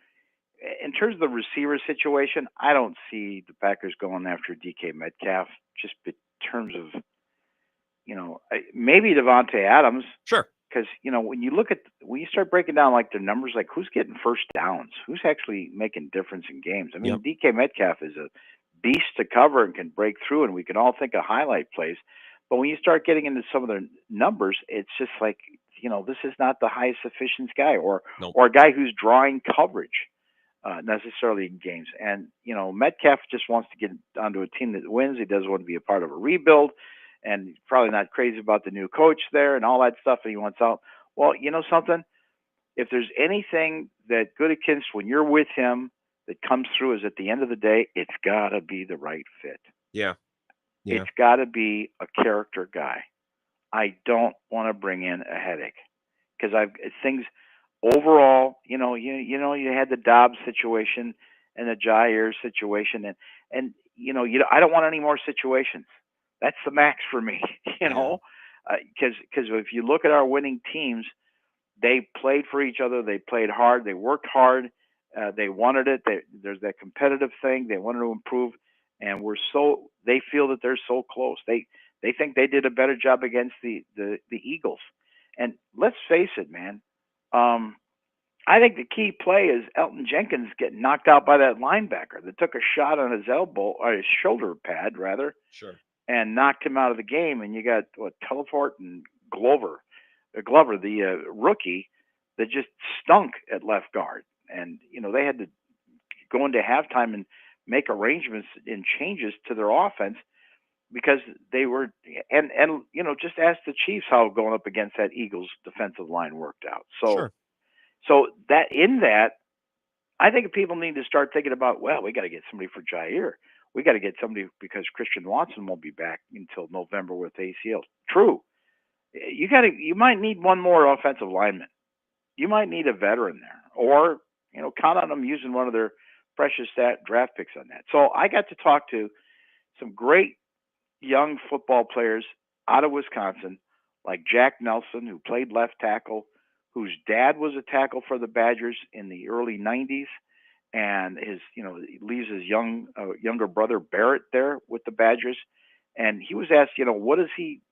in terms of the receiver situation, I don't see the Packers going after DK Metcalf just in terms of, maybe Devontae Adams. Sure. Because, when you start breaking down like their numbers, like who's getting first downs, who's actually making difference in games. I mean, DK Metcalf is a beast to cover and can break through, and we can all think of highlight plays. But when you start getting into some of their numbers, it's just like, this is not the highest efficiency guy or a guy who's drawing coverage necessarily in games. And, Metcalf just wants to get onto a team that wins. He doesn't want to be a part of a rebuild. And he's probably not crazy about the new coach there and all that stuff, and he wants out. Well, you know something? If there's anything that Gutekunst, when you're with him, that comes through is at the end of the day, it's got to be the right fit. Yeah. It's got to be a character guy. I don't want to bring in a headache because things overall, you had the Dobbs situation and the Jair situation, and I don't want any more situations. That's the max for me, because if you look at our winning teams, they played for each other, they played hard, they worked hard, they wanted it. There's that competitive thing. They wanted to improve, and they feel that they're so close. They think they did a better job against the Eagles. And let's face it, man. I think the key play is Elton Jenkins getting knocked out by that linebacker that took a shot on his elbow or his shoulder pad rather. Sure. And knocked him out of the game. And you got Telefort and Glover, the rookie, that just stunk at left guard. And they had to go into halftime and make arrangements and changes to their offense because they were and just ask the Chiefs how going up against that Eagles defensive line worked out. So that I think people need to start thinking about, well, we got to get somebody for Jair. We got to get somebody because Christian Watson won't be back until November with ACL. True. You might need one more offensive lineman. You might need a veteran there, or count on them using one of their precious draft picks on that. So I got to talk to some great young football players out of Wisconsin, like Jack Nelson, who played left tackle, whose dad was a tackle for the Badgers in the early 90s. And he leaves his younger brother Barrett there with the Badgers, and he was asked, what does he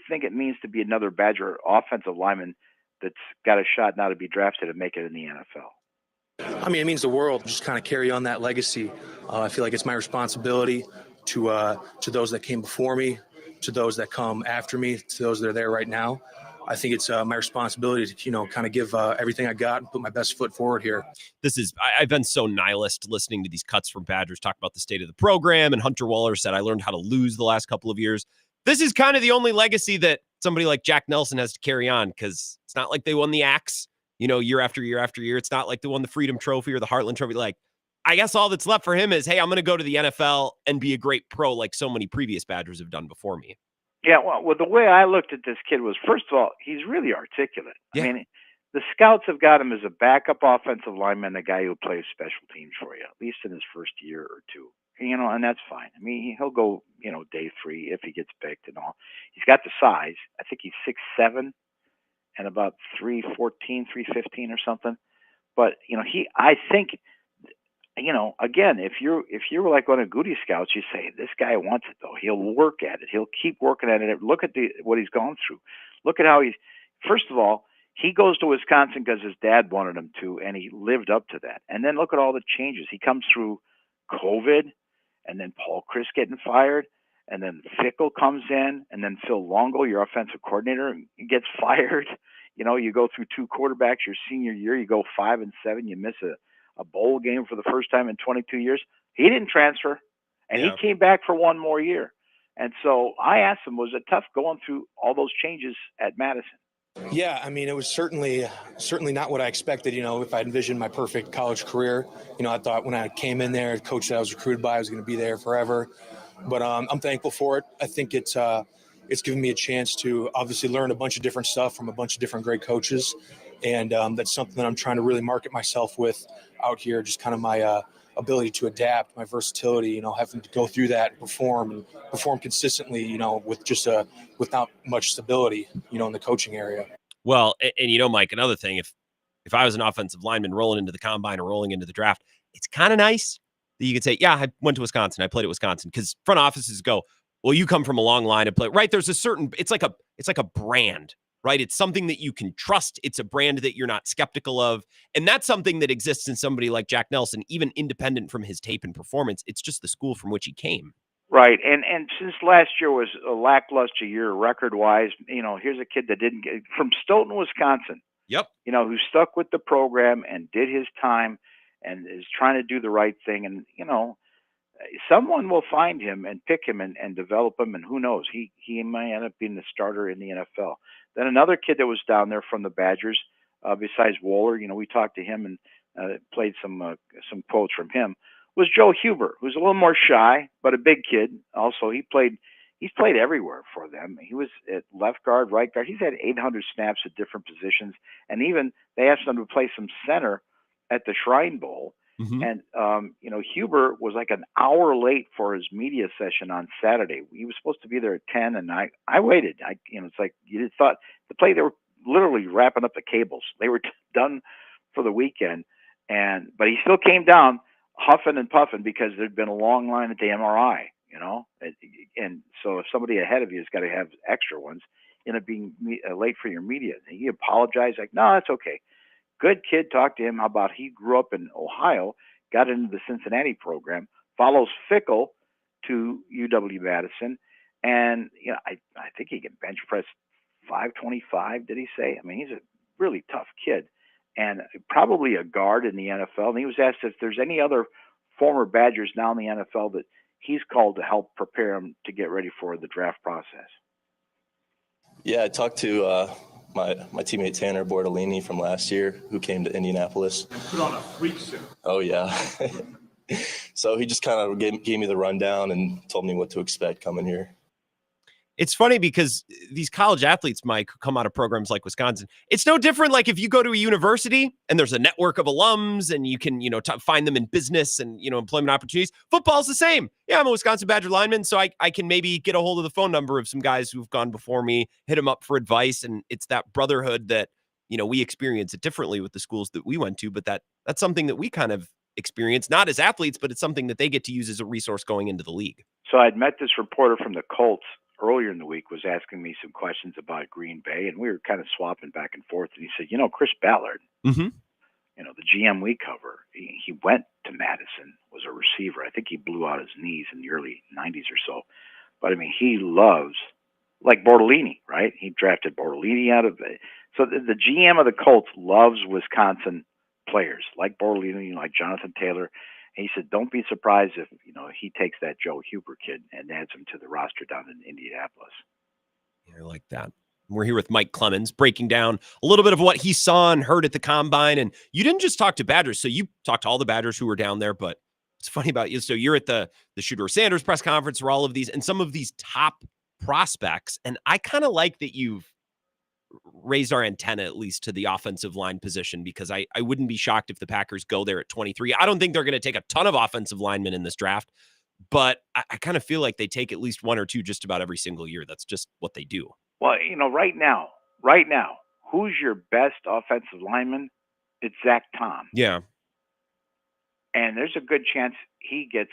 think it means to be another Badger offensive lineman that's got a shot now to be drafted and make it in the NFL? I mean, it means the world. Just kind of carry on that legacy. I feel like it's my responsibility to those that came before me, to those that come after me, to those that are there right now. I think it's my responsibility to, kind of give everything I got and put my best foot forward here. I've been so nihilist listening to these cuts from Badgers talk about the state of the program. And Hunter Waller said, I learned how to lose the last couple of years. This is kind of the only legacy that somebody like Jack Nelson has to carry on because it's It's not like they won the Axe, year after year after year. It's not like they won the Freedom Trophy or the Heartland Trophy. Like, I guess all that's left for him is, hey, I'm going to go to the NFL and be a great pro like so many previous Badgers have done before me. Yeah, well, the way I looked at this kid was, first of all, he's really articulate. Yeah. I mean, the scouts have got him as a backup offensive lineman, a guy who plays special teams for you, at least in his first year or two. And that's fine. I mean, he'll go, day 3 if he gets picked and all. He's got the size. I think he's 6'7" and about 314, 315 or something. But, I think, again, if you were like one of Goody Scouts, you say, this guy wants it, though. He'll work at it. He'll keep working at it. Look at what he's gone through. Look at how first of all, he goes to Wisconsin because his dad wanted him to, and he lived up to that. And then look at all the changes. He comes through COVID, and then Paul Chris getting fired, and then Fickle comes in, and then Phil Longo, your offensive coordinator, gets fired. You go through 2 quarterbacks your senior year. You go 5-7. You miss a bowl game for the first time in 22 years. He didn't transfer, and he came back for 1 more year. And so I asked him, was it tough going through all those changes at Madison? Yeah, I mean, it was certainly not what I expected. If I envisioned my perfect college career, I thought when I came in there, the coach that I was recruited by was going to be there forever. But I'm thankful for it. I think it's given me a chance to obviously learn a bunch of different stuff from a bunch of different great coaches, and that's something that I'm trying to really market myself with out here. Just kind of my ability to adapt, my versatility. Having to go through that and perform consistently. Without much stability. In the coaching area. Well, and Mike, another thing, if I was an offensive lineman rolling into the combine or rolling into the draft, it's kind of nice that you could say, yeah, I went to Wisconsin. I played at Wisconsin, because front offices go, well, you come from a long line of play, right? There's a certain, it's like a brand, right? It's something that you can trust. It's a brand that you're not skeptical of. And that's something that exists in somebody like Jack Nelson, even independent from his tape and performance. It's just the school from which he came. Right, and since last year was a lackluster year record-wise, here's a kid that didn't get from Stoughton, Wisconsin. Yep. Who stuck with the program and did his time and is trying to do the right thing. And someone will find him and pick him and develop him, and who knows, he might end up being the starter in the NFL. Then another kid that was down there from the Badgers, besides Wohler, we talked to him and played some quotes from him, was Joe Huber, who's a little more shy, but a big kid. Also, he's played everywhere for them. He was at left guard, right guard. He's had 800 snaps at different positions, and even they asked him to play some center at the Shrine Bowl. Mm-hmm. And Huber was like an hour late for his media session on Saturday. He was supposed to be there at 10, and I waited. It's like you thought they were literally wrapping up the cables. They were done for the weekend, but he still came down, huffing and puffing, because there'd been a long line at the MRI, and so if somebody ahead of you has got to have extra ones, being late for your media. He apologized, like, no, that's okay. Good kid. Talked to him how about he grew up in Ohio, got into the Cincinnati program, follows Fickle to UW-Madison, and I think he can bench press 525. Did he say? I mean, he's a really tough kid, and probably a guard in the NFL. And he was asked if there's any other former Badgers now in the NFL that he's called to help prepare him to get ready for the draft process. Yeah, I talked to my teammate Tanner Bordolini from last year, who came to Indianapolis. Put on a freak show. Oh, yeah. So he just kind of gave me the rundown and told me what to expect coming here. It's funny because these college athletes, Mike, who come out of programs like Wisconsin, it's no different. Like if you go to a university and there's a network of alums and you can, find them in business and, employment opportunities. Football's the same. Yeah, I'm a Wisconsin Badger lineman, so I can maybe get a hold of the phone number of some guys who've gone before me, hit them up for advice. And it's that brotherhood that, we experience it differently with the schools that we went to, but that's something that we kind of experience, not as athletes, but it's something that they get to use as a resource going into the league. So I'd met this reporter from the Colts earlier in the week, was asking me some questions about Green Bay, and we were kind of swapping back and forth. And he said, Chris Ballard, mm-hmm. The GM we cover, he went to Madison, was a receiver. I think he blew out his knees in the early 90s or so. But, he loves, like Bordolini, right? He drafted Bordolini out of it. So the GM of the Colts loves Wisconsin players, like Bordolini, like Jonathan Taylor. And he said, don't be surprised if, he takes that Joe Huber kid and adds him to the roster down in Indianapolis. Yeah, I like that. We're here with Mike Clemens, breaking down a little bit of what he saw and heard at the Combine. And you didn't just talk to Badgers. So you talked to all the Badgers who were down there, but it's funny about you. So you're at the Shedeur Sanders press conference for all of these and some of these top prospects. And I kind of like that you've raised our antenna, at least to the offensive line position, because I wouldn't be shocked if the Packers go there at 23. I don't think they're going to take a ton of offensive linemen in this draft, but I kind of feel like they take at least one or two just about every single year. That's just what they do. Well, right now, who's your best offensive lineman? It's Zach Tom. Yeah. And there's a good chance he gets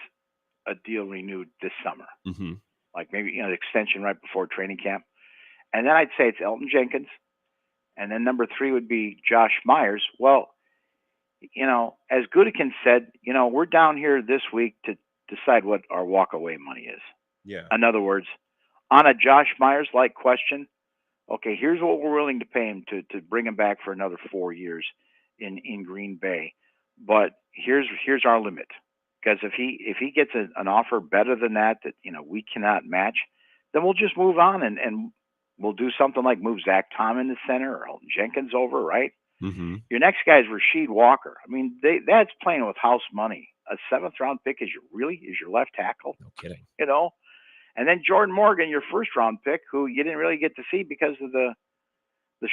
a deal renewed this summer. Mm-hmm. Like maybe, an extension right before training camp. And then I'd say it's Elton Jenkins. And then number 3 would be Josh Myers. Well, as Gutekunst said, we're down here this week to decide what our walkaway money is. Yeah. In other words, on a Josh Myers-like question, okay, here's what we're willing to pay him to bring him back for another 4 years in Green Bay. But here's our limit. Because if he gets an offer better than that we cannot match, then we'll just move on and we'll do something like move Zach Tom in the center or Elton Jenkins over, right? Mm-hmm. Your next guy is Rasheed Walker. I mean, that's playing with house money. A 7th-round pick is your left tackle. No kidding. And then Jordan Morgan, your 1st-round pick, who you didn't really get to see because of the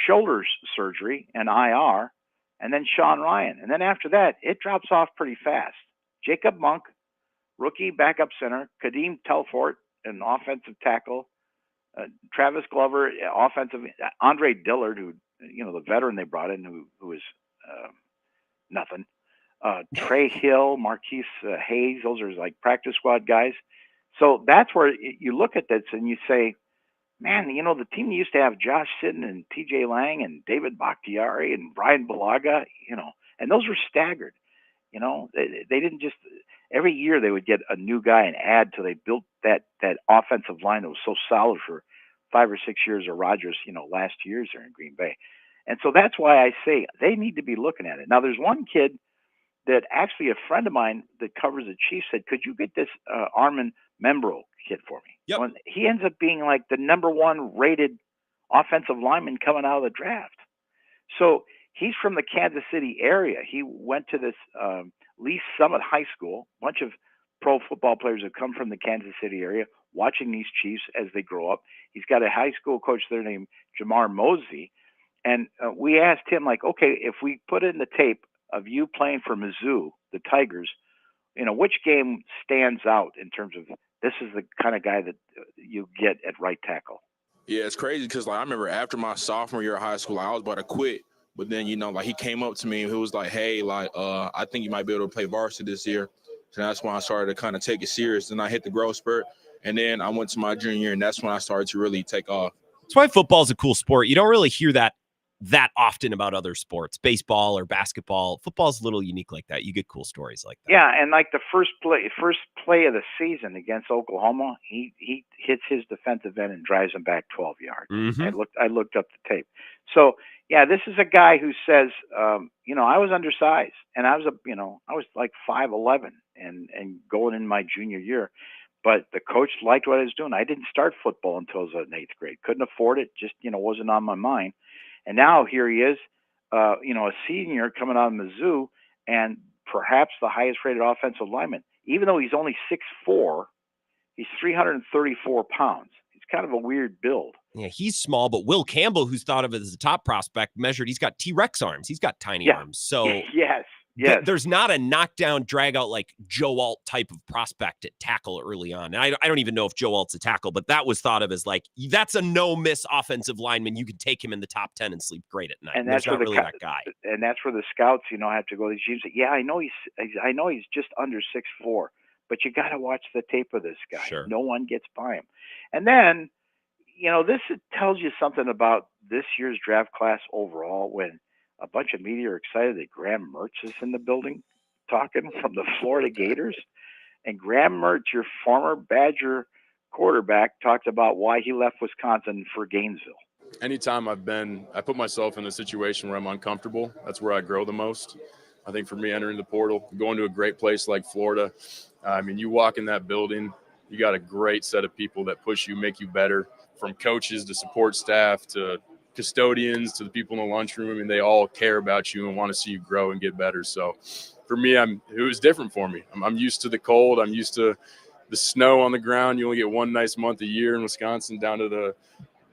shoulder surgery and IR, and then Sean Ryan. And then after that, it drops off pretty fast. Jacob Monk, rookie backup center, Kadeem Telfort, an offensive tackle, Travis Glover, offensive, Andre Dillard, who, the veteran they brought in who is nothing. Trey Hill, Marquise Hayes, those are like practice squad guys. So that's where you look at this and you say, man, the team used to have Josh Sitton and TJ Lang and David Bakhtiari and Brian Balaga, and those were staggered. They didn't just every year they would get a new guy and add till they built that offensive line that was so solid for 5 or 6 years of Rodgers, last years there in Green Bay. And so that's why I say they need to be looking at it. Now there's one kid that actually a friend of mine that covers the Chiefs said, could you get this Armin Membro kid for me? Yep. Well, he ends up being like the number 1 rated offensive lineman coming out of the draft. So he's from the Kansas City area. He went to this Lee Summit High School. A bunch of pro football players have come from the Kansas City area watching these Chiefs as they grow up. He's got a high school coach there named Jamar Mosey. And we asked him, like, okay, if we put in the tape of you playing for Mizzou, the Tigers, which game stands out in terms of this is the kind of guy that you get at right tackle? Yeah, it's crazy because, I remember after my sophomore year of high school, I was about to quit. But then, he came up to me and he was like, hey, I think you might be able to play varsity this year. So that's when I started to kind of take it serious. And I hit the growth spurt. And then I went to my junior year, and that's when I started to really take off. That's why football is a cool sport. You don't really hear that often about other sports, baseball or basketball. Football's a little unique like that. You get cool stories like that. Yeah, and like the first play of the season against Oklahoma, he hits his defensive end and drives him back 12 yards. Mm-hmm. I looked up the tape. So yeah, this is a guy who says, I was undersized, and I was like 5'11", and going in my junior year. But the coach liked what I was doing. I didn't start football until I was in 8th grade. Couldn't afford it. Just, wasn't on my mind. And now here he is, a senior coming out of Mizzou and perhaps the highest rated offensive lineman. Even though he's only 6'4", he's 334 pounds. He's kind of a weird build. Yeah, he's small, but Will Campbell, who's thought of as a top prospect, he's got T-Rex arms. He's got tiny arms. So yes. There's not a knockdown, drag out like Joe Alt type of prospect at tackle early on. And I don't even know if Joe Alt's a tackle, but that was thought of as like, that's a no miss offensive lineman. You can take him in the top 10 and sleep great at night. And that's not where really that guy. And that's where the scouts, have to go to these teams. Yeah, I know he's just under 6'4", but you got to watch the tape of this guy. Sure. No one gets by him. And then, this tells you something about this year's draft class overall when a bunch of media are excited that Graham Mertz is in the building talking from the Florida Gators. And Graham Mertz, your former Badger quarterback, talked about why he left Wisconsin for Gainesville. Anytime I put myself in a situation where I'm uncomfortable. That's where I grow the most. I think for me, entering the portal, going to a great place like Florida, you walk in that building, you got a great set of people that push you, make you better. from coaches to support staff to custodians to the people in the lunchroom. I mean, they all care about you and want to see you grow and get better. So for me, it was different for me. I'm used to the cold. I'm used to the snow on the ground. You only get one nice month a year in Wisconsin, down to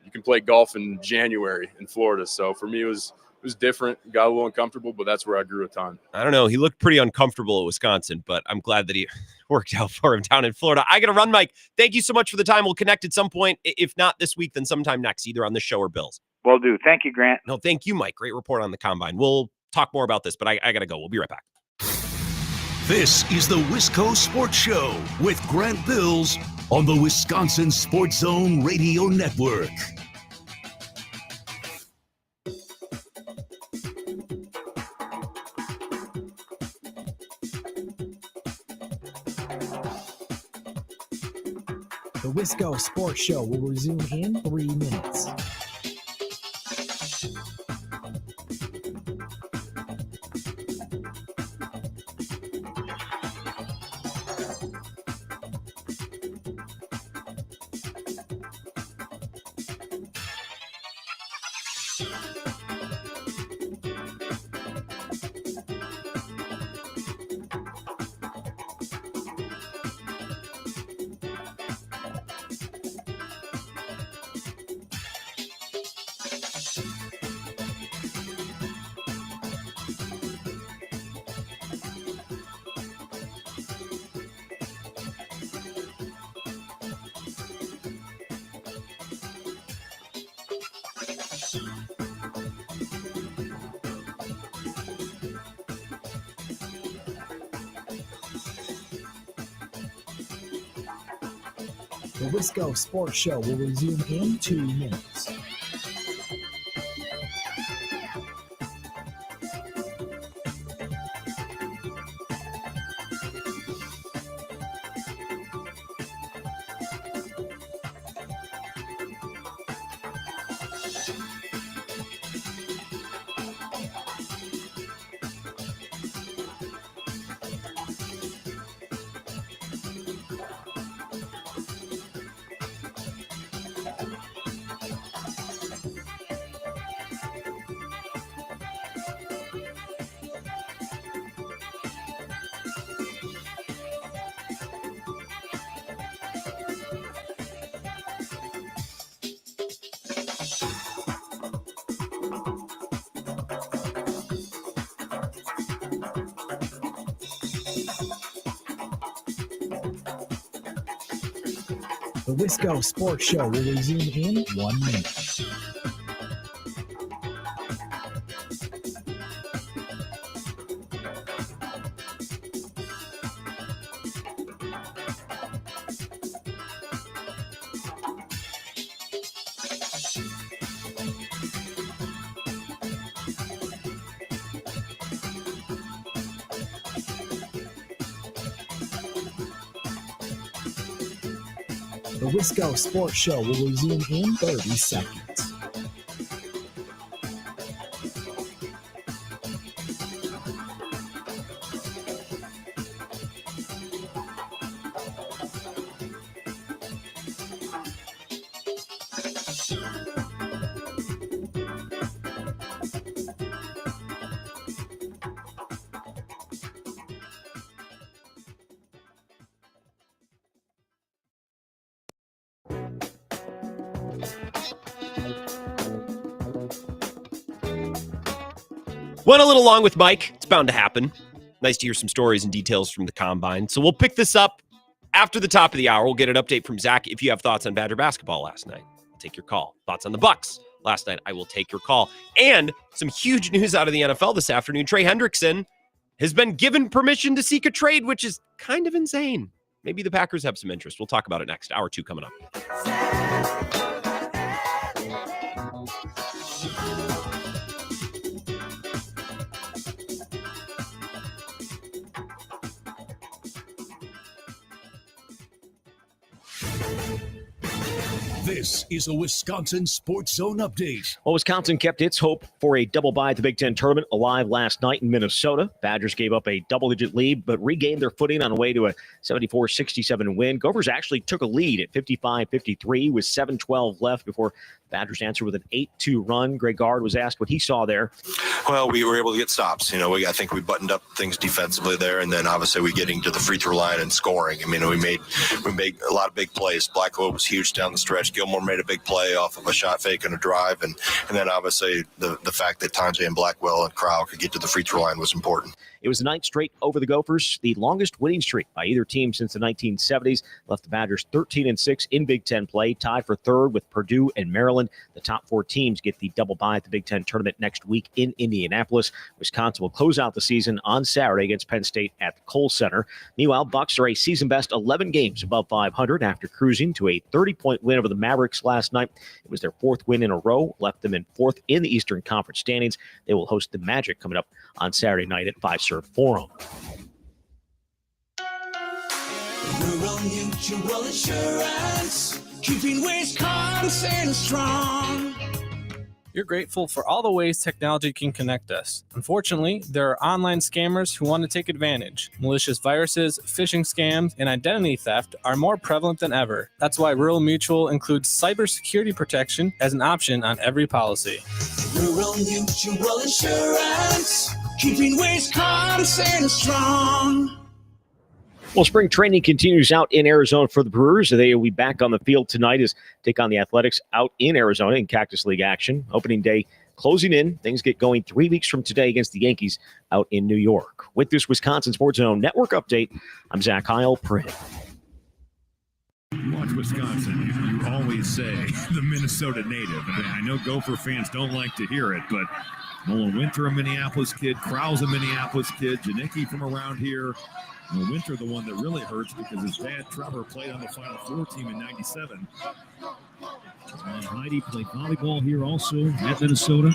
you can play golf in January in Florida. So for me, it was different, got a little uncomfortable, but that's where I grew a ton. I don't know. He looked pretty uncomfortable at Wisconsin, but I'm glad that he worked out for him down in Florida. I got to run, Mike. Thank you so much for the time. We'll connect at some point. If not this week, then sometime next, either on the show or Bills. Will do. Thank you, Grant. No, thank you, Mike. Great report on the Combine. We'll talk more about this, but I got to go. We'll be right back. This is the Wisco Sports Show with Grant Bills on the Wisconsin Sports Zone Radio Network. The Wisco Sports Show will resume in 3 minutes. The Wisco Sports Show will resume in 2 minutes. The Wisco Sports Show will resume in 1 minute. The Wisco Sports Show will resume in 30 seconds. Went a little long with Mike. It's bound to happen. Nice to hear some stories and details from the Combine. So we'll pick this up after the top of the hour. We'll get an update from Zach. If you have thoughts on Badger basketball last night, I'll take your call. Thoughts on the Bucks last night, I will take your call. And some huge news out of the NFL this afternoon. Trey Hendrickson has been given permission to seek a trade, which is kind of insane. Maybe the Packers have some interest. We'll talk about it next. Hour 2 coming up. This is a Wisconsin Sports Zone update. Well, Wisconsin kept its hope for a double bye at the Big Ten tournament alive last night in Minnesota. Badgers gave up a double-digit lead, but regained their footing on the way to a 74-67 win. Gophers actually took a lead at 55-53 with 7:12 left before Badgers answered with an 8-2 run. Greg Gard was asked what he saw there. Well, we were able to get stops. I think we buttoned up things defensively there, and then obviously we getting to the free throw line and scoring. We made a lot of big plays. Blackwell was huge down the stretch. Gilmore made a big play off of a shot fake and a drive, and then obviously the fact that Tanjay and Blackwell and Crow could get to the free throw line was important. It was the ninth straight over the Gophers, the longest winning streak by either team since the 1970s. Left the Badgers 13-6 in Big Ten play, tied for third with Purdue and Maryland. The top four teams get the double bye at the Big Ten tournament next week in Indianapolis. Wisconsin will close out the season on Saturday against Penn State at the Kohl Center. Meanwhile, Bucks are a season-best 11 games above 500 after cruising to a 30-point win over the Mavericks last night. It was their fourth win in a row, left them in fourth in the Eastern Conference standings. They will host the Magic coming up on Saturday night at Fiserv Forum. Rural Mutual Insurance, keeping Wisconsin strong. You're grateful for all the ways technology can connect us. Unfortunately, there are online scammers who want to take advantage. Malicious viruses, phishing scams, and identity theft are more prevalent than ever. That's why Rural Mutual includes cybersecurity protection as an option on every policy. Rural Mutual Insurance, keeping Wisconsin strong. Well, spring training continues out in Arizona for the Brewers. They will be back on the field tonight as take on the Athletics out in Arizona in Cactus League action. Opening day closing in. Things get going 3 weeks from today against the Yankees out in New York. With this Wisconsin Sports Zone Network update, I'm Zach Heil. Watch Wisconsin. You always say the Minnesota native. I know Gopher fans don't like to hear it, but Nolan Winter, a Minneapolis kid. Krause, a Minneapolis kid. Janicki from around here. Winter, the one that really hurts because his dad, Trevor, played on the Final Four team in '97. Heidi played volleyball here also at Minnesota.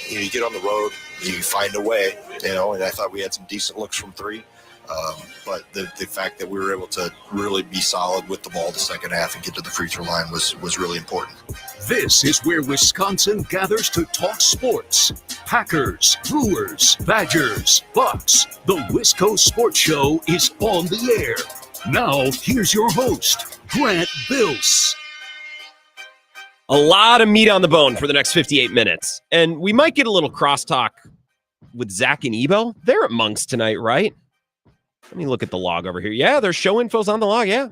You get on the road, you find a way, and I thought we had some decent looks from three. But the fact that we were able to really be solid with the ball the second half and get to the free throw line was really important. This is where Wisconsin gathers to talk sports. Packers, Brewers, Badgers, Bucks. The Wisco Sports Show is on the air. Now, here's your host, Grant Bills. A lot of meat on the bone for the next 58 minutes. And we might get a little crosstalk with Zach and Ebo. They're at Monk's tonight, right? Let me look at the log over here. Yeah, their show info's on the log, yeah.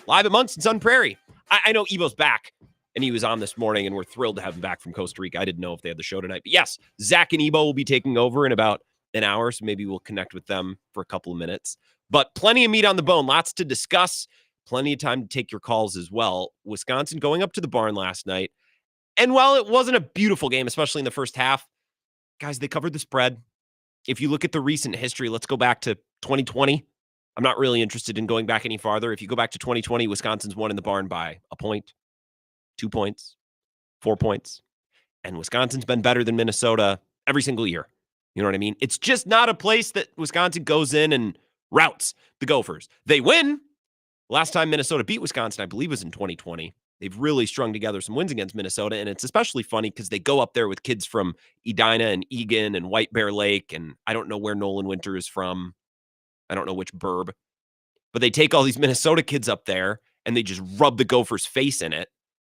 Live at Monk's in Sun Prairie. I know Ebo's back, and he was on this morning, and we're thrilled to have him back from Costa Rica. I didn't know if they had the show tonight. But yes, Zach and Ebo will be taking over in about an hour, so maybe we'll connect with them for a couple of minutes. But plenty of meat on the bone, lots to discuss, plenty of time to take your calls as well. Wisconsin going up to the barn last night. And while it wasn't a beautiful game, especially in the first half, guys, they covered the spread. If you look at the recent history, let's go back to 2020. I'm not really interested in going back any farther. If you go back to 2020, Wisconsin's won in the barn by a point, 2 points, 4 points. And Wisconsin's been better than Minnesota every single year. You know what I mean? It's just not a place that Wisconsin goes in and routs the Gophers. They win. Last time Minnesota beat Wisconsin, I believe, was in 2020. They've really strung together some wins against Minnesota, and it's especially funny because they go up there with kids from Edina and Egan and White Bear Lake, and I don't know where Nolan Winter is from. I don't know which burb. But they take all these Minnesota kids up there, and they just rub the Gophers' face in it.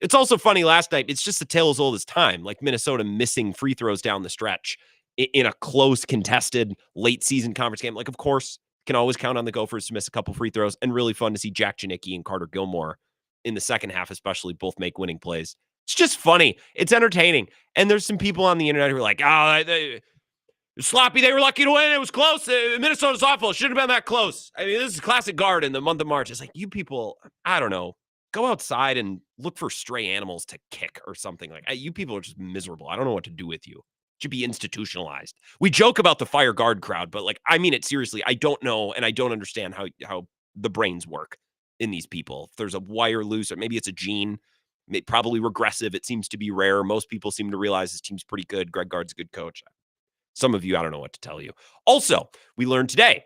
It's also funny last night. It's just a tale as old as time, like Minnesota missing free throws down the stretch in a close, contested, late-season conference game. Like, of course, can always count on the Gophers to miss a couple free throws, and really fun to see Jack Janicki and Carter Gilmore in the second half, especially, both make winning plays. It's just funny. It's entertaining. And there's some people on the internet who are like, they sloppy. They were lucky to win. It was close. Minnesota's awful. It shouldn't have been that close. I mean, this is classic Guard in the month of March. It's like, you people, I don't know, go outside and look for stray animals to kick or something. Like, you people are just miserable. I don't know what to do with you. It should be institutionalized. We joke about the Fire Guard crowd, but like, I mean it seriously. I don't know, and I don't understand how the brains work in these people. If there's a wire loose, or maybe it's a gene, probably regressive. It seems to be rare. Most people seem to realize this team's pretty good. Greg Gard's a good coach. Some of you, I don't know what to tell you. Also, we learned today,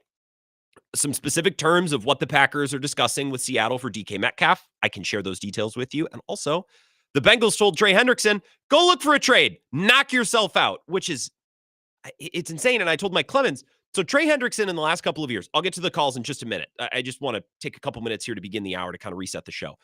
some specific terms of what the Packers are discussing with Seattle for DK Metcalf. I can share those details with you. And also, the Bengals told Trey Hendrickson, go look for a trade. Knock yourself out, which is, it's insane. And I told Mike Clemens, so Trey Hendrickson in the last couple of years, I'll get to the calls in just a minute. I just want to take a couple minutes here to begin the hour to kind of reset the show.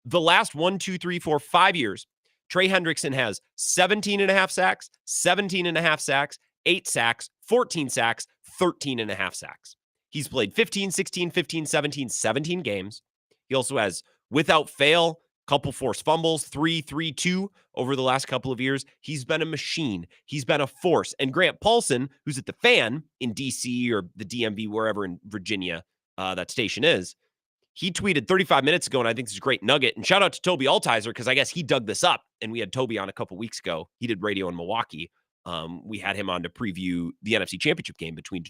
The last 5 years, Trey Hendrickson has 17.5 sacks, 17.5 sacks, 8 sacks, 14 sacks, 13.5 sacks. He's played 15, 16, 15, 17 games. He also has, without fail, couple forced fumbles, 3-3-2 over the last couple of years. He's been a machine. He's been a force. And Grant Paulson, who's at the Fan in D.C. or the DMV, wherever in Virginia that station is, he tweeted 35 minutes ago, and I think this is a great nugget. And shout out to Toby Altizer, because I guess he dug this up, and we had Toby on a couple weeks ago. He did radio in Milwaukee. We had him on to preview the NFC Championship game between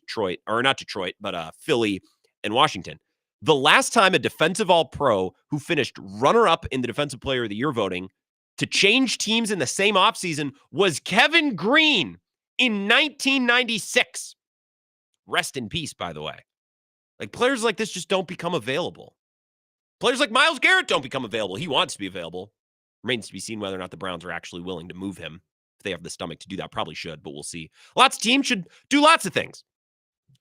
Philly and Washington. The last time a defensive All-Pro who finished runner-up in the Defensive Player of the Year voting to change teams in the same offseason was Kevin Green in 1996. Rest in peace, by the way. Like, players like this just don't become available. Players like Myles Garrett don't become available. He wants to be available. Remains to be seen whether or not the Browns are actually willing to move him. If they have the stomach to do that, probably should, but we'll see. Lots of teams should do lots of things.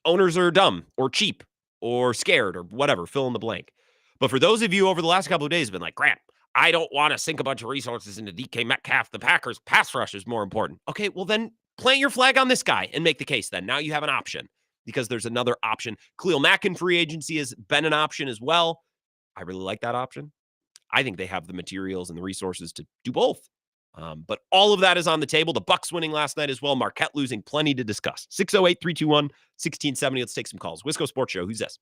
Owners are dumb or cheap or scared or whatever, fill in the blank. But for those of you over the last couple of days have been like, Grant, I don't want to sink a bunch of resources into DK Metcalf. The Packers pass rush is more important. Okay, well then plant your flag on this guy and make the case then. Now you have an option because there's another option. Khalil Mack in free agency has been an option as well. I really like that option. I think they have the materials and the resources to do both. But all of that is on the table. The Bucs winning last night as well. Marquette losing, plenty to discuss. 608-321-1670. Let's take some calls. Wisco Sports Show. Who's this?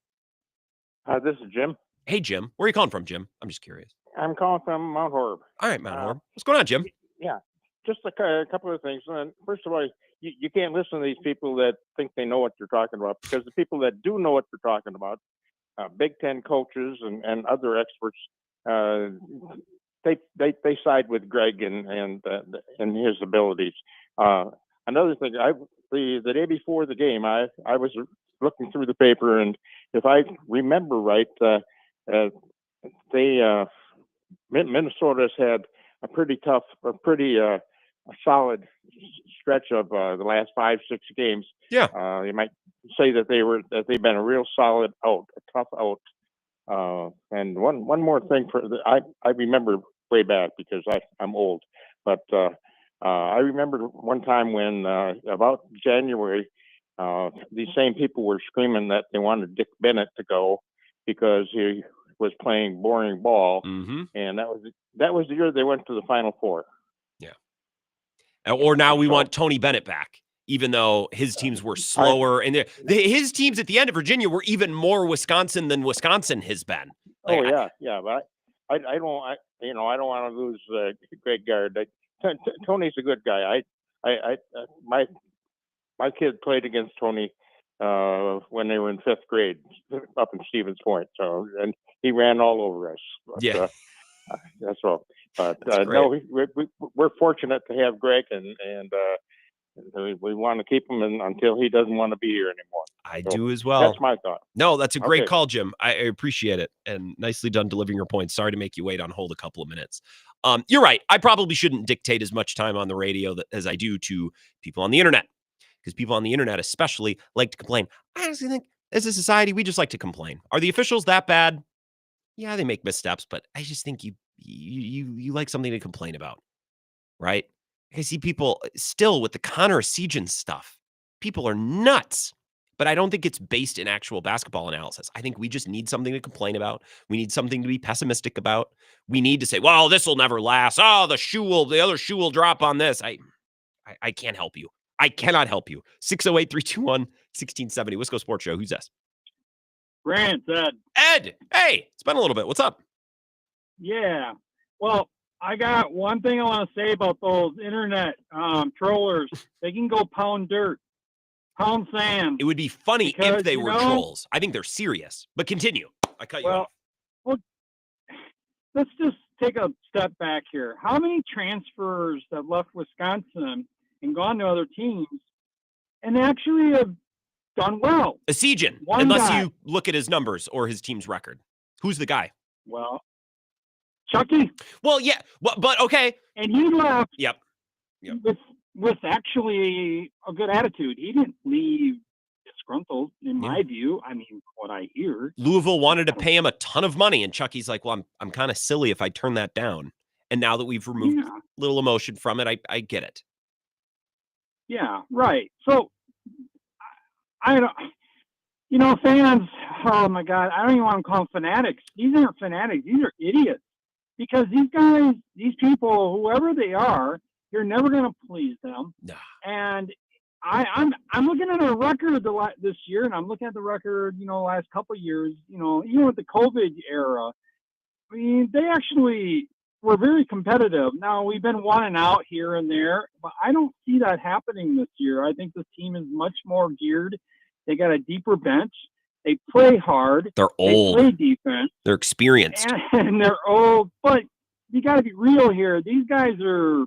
This is Jim. Hey, Jim. Where are you calling from, Jim? I'm just curious. I'm calling from Mount Horeb. All right, Mount Horeb. What's going on, Jim? Yeah, just a couple of things. First of all, you can't listen to these people that think they know what you're talking about, because the people that do know what you're talking about, Big Ten coaches and other experts, they side with Greg and his abilities. Another thing, the day before the game, I was looking through the paper, and if I remember right, Minnesota's had a pretty solid stretch of the last 5-6 games. Yeah, you might say that they've been a real solid out, a tough out. And one more thing I remember way back, because I'm old, but I remember one time when about January, these same people were screaming that they wanted Dick Bennett to go because he was playing boring ball, and that was the year they went to the Final Four. Yeah. Or now we want Tony Bennett back, even though his teams were slower, and his teams at the end of Virginia were even more Wisconsin than Wisconsin has been. Like, but I don't want to lose Greg Gard. Tony's a good guy. My kid played against Tony when they were in 5th grade up in Stevens Point. So, and he ran all over us. But, that's all. But no, we're fortunate to have Greg, and we want to keep him until he doesn't want to be here anymore. I do as well. That's my thought. No, that's a great call, Jim. I appreciate it, and nicely done delivering your points. Sorry to make you wait on hold a couple of minutes. You're right. I probably shouldn't dictate as much time on the radio as I do to people on the internet, because people on the internet especially like to complain. I honestly think as a society, we just like to complain. Are the officials that bad? Yeah, they make missteps, but I just think you like something to complain about, right? I see people still with the Connor Segan stuff. People are nuts, but I don't think it's based in actual basketball analysis. I think we just need something to complain about. We need something to be pessimistic about. We need to say, well, this will never last. Oh, the other shoe will drop on this. I can't help you. I cannot help you. 608-321-1670. Wisco Sports Show. Who's this? Grant, Ed. Ed, hey, it's been a little bit. What's up? Yeah. Well, I got one thing I want to say about those internet trollers. They can go pound dirt, pound sand. It would be funny if they were trolls. I think they're serious. But continue. I cut you off. Well, let's just take a step back here. How many transfers have left Wisconsin and gone to other teams and actually have done well. Esigian, One unless guy. you look at his numbers or his team's record. Who's the guy? Well, Chucky. Well, yeah, but okay. And he left. Yep. With actually a good attitude. He didn't leave disgruntled, in my view. I mean, what I hear. Louisville wanted to pay him a ton of money, and Chucky's like, well, I'm kind of silly if I turn that down. And now that we've removed a little emotion from it, I get it. Yeah, right. So, I don't, fans, oh my God, I don't even want to call them fanatics. These aren't fanatics. These are idiots. Because these guys, these people, whoever they are, you're never going to please them. No. And I'm looking at a record this year, and I'm looking at the record, last couple of years, even with the COVID era. I mean, they actually were very competitive. Now, we've been one and out here and there, but I don't see that happening this year. I think this team is much more geared. They got a deeper bench. They play hard. They're old. They play defense. They're experienced. And they're old. But you got to be real here. These guys are,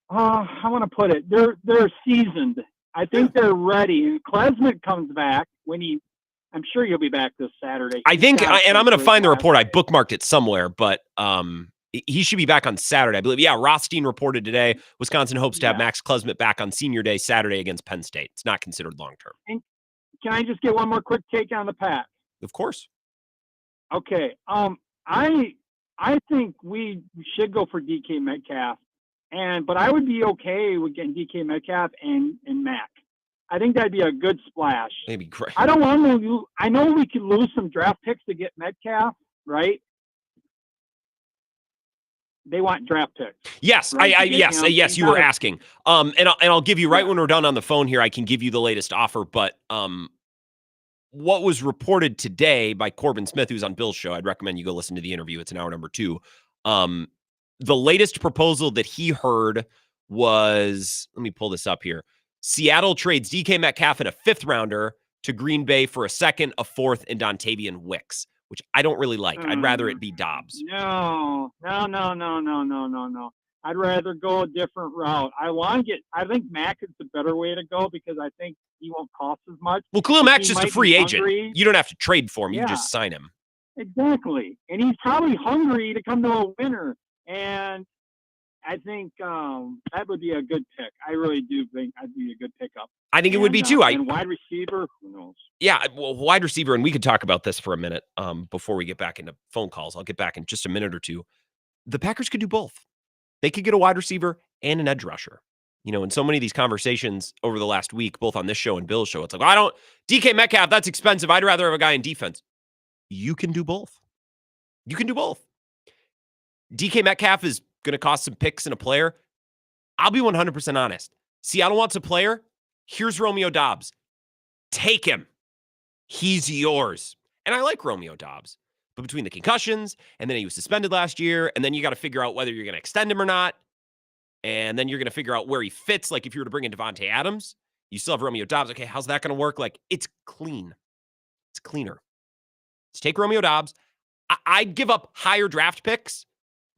I want to put it, they're seasoned. I think they're ready. And Clemens comes back I'm sure he'll be back this Saturday. I think, and I'm going to find the report. I bookmarked it somewhere, but he should be back on Saturday, I believe. Yeah, Rothstein reported today, Wisconsin hopes to have Max Klesmit back on senior day Saturday against Penn State. It's not considered long-term. And can I just get one more quick take on the Pack? Of course. Okay. I think we should go for DK Metcalf, but I would be okay with getting DK Metcalf and Mac. I think that'd be a good splash. That'd be great. I don't want to. I know we could lose some draft picks to get Metcalf, right? They want draft picks. Yes, right? Yes, you were asking. And I'll give you right when we're done on the phone here. I can give you the latest offer, but what was reported today by Corbin Smith, who's on Bill's show, I'd recommend you go listen to the interview. It's an hour number 2. The latest proposal that he heard was, let me pull this up here. Seattle trades DK Metcalf and a 5th rounder to Green Bay for a 2nd, a 4th, and Dontavian Wicks, which I don't really like. I'd rather it be Dobbs. No. I'd rather go a different route. I think Mac is the better way to go because I think he won't cost as much. Well, Khalil Mack's just a free agent. Hungry. You don't have to trade for him. You just sign him. Exactly. And he's probably hungry to come to a winner. And I think that would be a good pick. I really do think that'd be a good pickup. I think it would be too. And wide receiver, who knows? Yeah, well, wide receiver, and we could talk about this for a minute before we get back into phone calls. I'll get back in just a minute or two. The Packers could do both. They could get a wide receiver and an edge rusher. In so many of these conversations over the last week, both on this show and Bill's show, it's like, DK Metcalf, that's expensive. I'd rather have a guy in defense. You can do both. DK Metcalf is going to cost some picks and a player. I'll be 100% honest. Seattle wants a player. Here's Romeo Dobbs. Take him. He's yours. And I like Romeo Dobbs. But between the concussions, and then he was suspended last year, and then you got to figure out whether you're going to extend him or not, and then you're going to figure out where he fits. Like if you were to bring in Devontae Adams, you still have Romeo Dobbs. Okay, how's that going to work? Like, it's clean. It's cleaner. Let's take Romeo Dobbs. I'd give up higher draft picks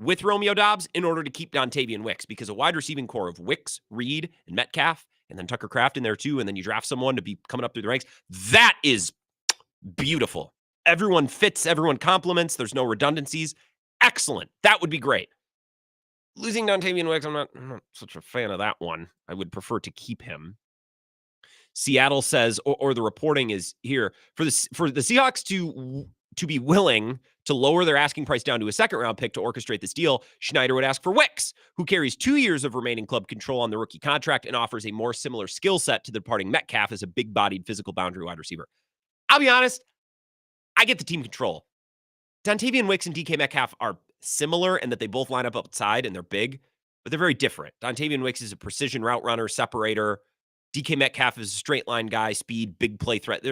with Romeo Dobbs in order to keep Dontavian Wicks, because a wide receiving core of Wicks, Reed, and Metcalf, and then Tucker Kraft in there too, and then you draft someone to be coming up through the ranks, that is beautiful. Everyone fits, everyone complements, there's no redundancies. Excellent. That would be great. Losing Dontavian Wicks, I'm not such a fan of that one. I would prefer to keep him. Seattle says, or the reporting is here, for the Seahawks to be willing to lower their asking price down to a 2nd-round pick to orchestrate this deal, Schneider would ask for Wicks, who carries 2 years of remaining club control on the rookie contract and offers a more similar skill set to the departing Metcalf as a big-bodied physical boundary wide receiver. I'll be honest, I get the team control. Dontavian Wicks and DK Metcalf are similar in that they both line up outside and they're big, but they're very different. Dontavian Wicks is a precision route runner, separator. DK Metcalf is a straight line guy, speed, big play threat.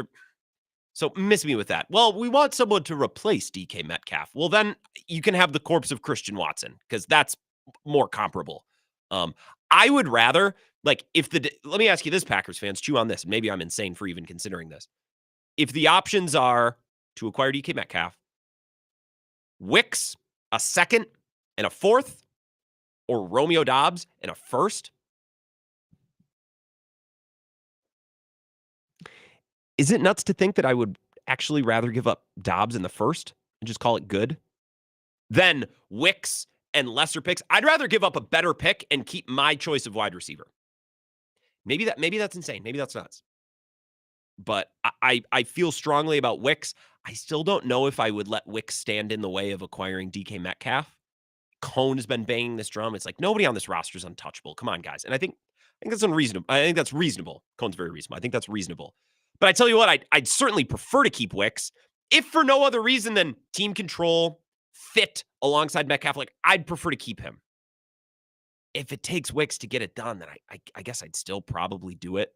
So miss me with that. Well, we want someone to replace DK Metcalf. Well, then you can have the corpse of Christian Watson because that's more comparable. I would rather, let me ask you this, Packers fans, chew on this. And maybe I'm insane for even considering this. If the options are to acquire DK Metcalf, Wicks, a 2nd and a 4th, or Romeo Dobbs and a 1st, Is it nuts to think that I would actually rather give up Dobbs in the first and just call it good than Wicks and lesser picks? I'd rather give up a better pick and keep my choice of wide receiver. Maybe that's insane. Maybe that's nuts. But I feel strongly about Wicks. I still don't know if I would let Wicks stand in the way of acquiring DK Metcalf. Cone has been banging this drum. It's like nobody on this roster is untouchable. Come on, guys. And I think that's unreasonable. I think that's reasonable. Cone's very reasonable. I think that's reasonable. But I tell you what, I'd certainly prefer to keep Wicks, if for no other reason than team control, fit alongside Metcalf. Like, I'd prefer to keep him. If it takes Wicks to get it done, then I guess I'd still probably do it.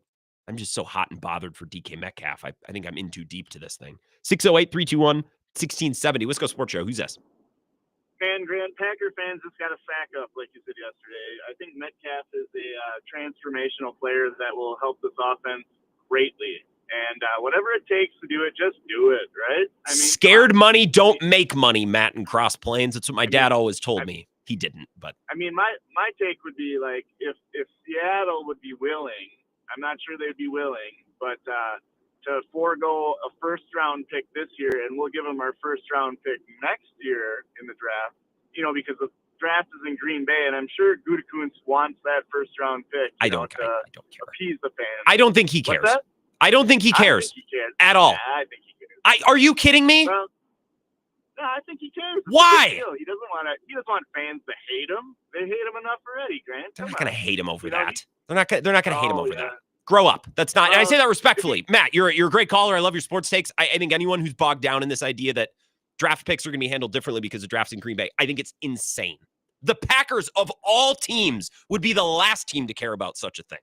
I'm just so hot and bothered for DK Metcalf. I think I'm in too deep to this thing. 608-321-1670. Wisco Sports Show. Who's this? Grant, Packer fans just got to sack up, like you said yesterday. I think Metcalf is a transformational player that will help this offense greatly. And whatever it takes to do it, just do it, right? I mean, scared money don't make money, Matt in Cross Plains. That's what my dad always told me. He didn't, but I mean, my take would be like if Seattle would be willing, I'm not sure they'd be willing, but to forego a first-round pick this year, and we'll give them our first-round pick next year in the draft, because the draft is in Green Bay, and I'm sure Gutekunst wants that first-round pick I don't care. appease the fans. I don't think he cares. What's that? I don't think he cares, I think he cares. at all. Yeah, I think he cares. Are you kidding me? Well, no, I think he cares. It's Why? a big deal. He doesn't want fans to hate him. They hate him enough already, Grant. They're not going to hate him over You know, that. They're not going to hate him over yeah. that. Grow up. That's not, and I say that respectfully. Matt, you're a great caller. I love your sports takes. I think anyone who's bogged down in this idea that draft picks are going to be handled differently because the draft's in Green Bay, I think it's insane. The Packers, of all teams, would be the last team to care about such a thing.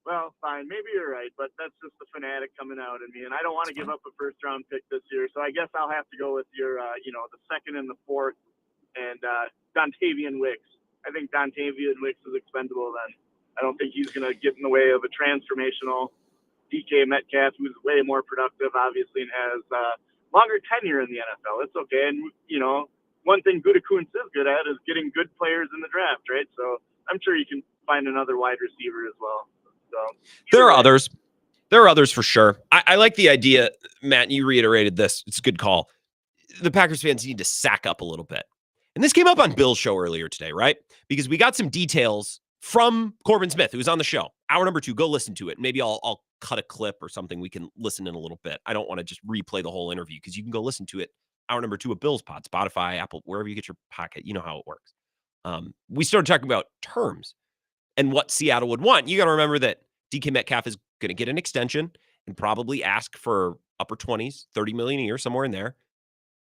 Well, fine. Maybe you're right, but that's just the fanatic coming out in me, and I don't want to give up a first-round pick this year, so I guess I'll have to go with your, the second and the fourth, and Dontavian Wicks. I think Dontavian Wicks is expendable then. I don't think he's going to get in the way of a transformational DK Metcalf, who's way more productive, obviously, and has longer tenure in the NFL. It's okay. And, one thing Gutekunst is good at is getting good players in the draft, right? So I'm sure you can find another wide receiver as well. So there are others. There are others for sure. I like the idea, Matt, you reiterated this. It's a good call. The Packers fans need to sack up a little bit. And this came up on Bill's show earlier today, right? Because we got some details from Corbin Smith, who was on the show. Hour number 2, go listen to it. Maybe I'll cut a clip or something we can listen in a little bit. I don't want to just replay the whole interview because you can go listen to it. Hour number 2 of Bill's pod, Spotify, Apple, wherever you get your pocket. You know how it works. We started talking about terms and what Seattle would want. You got to remember that DK Metcalf is going to get an extension and probably ask for upper 20s, $30 million a year, somewhere in there.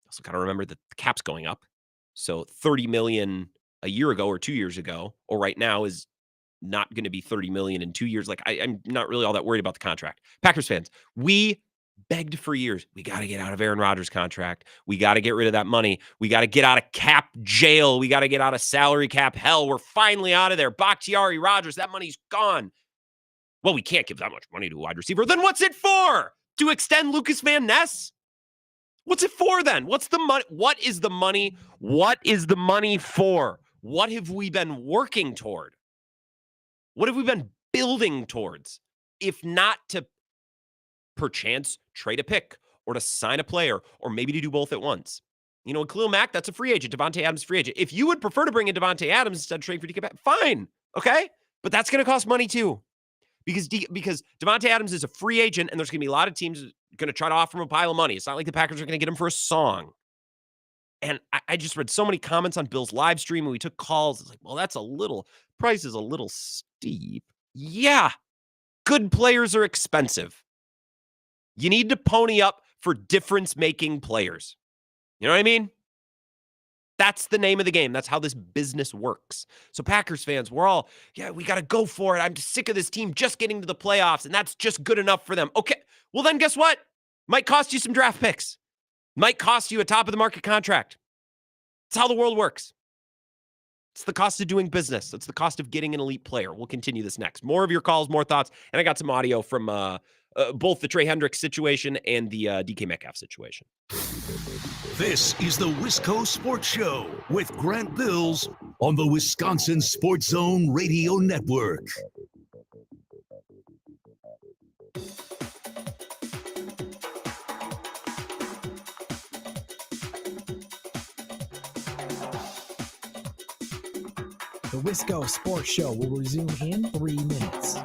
Also got to remember that the cap's going up. So $30 million a year ago or 2 years ago, or right now, is not going to be $30 million in 2 years. Like, I'm not really all that worried about the contract. Packers fans, we begged for years. We got to get out of Aaron Rodgers' contract. We got to get rid of that money. We got to get out of cap jail. We got to get out of salary cap hell. We're finally out of there. Bakhtiari, Rodgers, that money's gone. Well, we can't give that much money to a wide receiver. Then what's it for? To extend Lucas Van Ness? What's it for then? What's the money? What is the money? What is the money for? What have we been working toward? What have we been building towards? If not to perchance trade a pick or to sign a player or maybe to do both at once. Khalil Mack, that's a free agent. Devontae Adams, free agent. If you would prefer to bring in Devontae Adams instead of trading for DK, fine. Okay? But that's going to cost money too. Because Devontae Adams is a free agent and there's going to be a lot of teams going to try to offer him a pile of money. It's not like the Packers are going to get him for a song. And I just read so many comments on Bill's live stream and we took calls. It's like, well, price is a little steep. Yeah. Good players are expensive. You need to pony up for difference-making players. You know what I mean? That's the name of the game. That's how this business works. So Packers fans, we're all, we got to go for it. I'm sick of this team just getting to the playoffs, and that's just good enough for them. Okay, well then guess what? Might cost you some draft picks. Might cost you a top-of-the-market contract. That's how the world works. It's the cost of doing business. It's the cost of getting an elite player. We'll continue this next. More of your calls, more thoughts, and I got some audio from both the Trey Hendricks situation and the DK Metcalf situation. This is the Wisco Sports Show with Grant Bills on the Wisconsin Sports Zone Radio Network. Wisco Sports Show will resume in 3 minutes.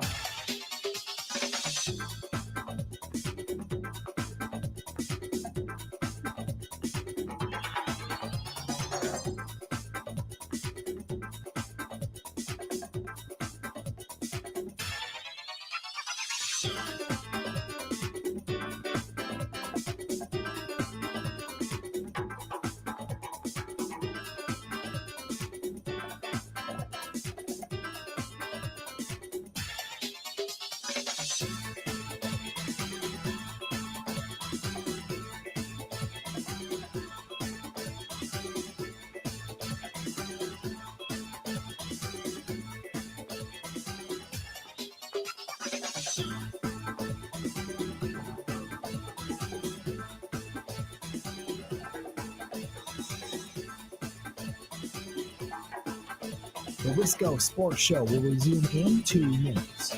The Wisco Sports Show will resume in 2 minutes.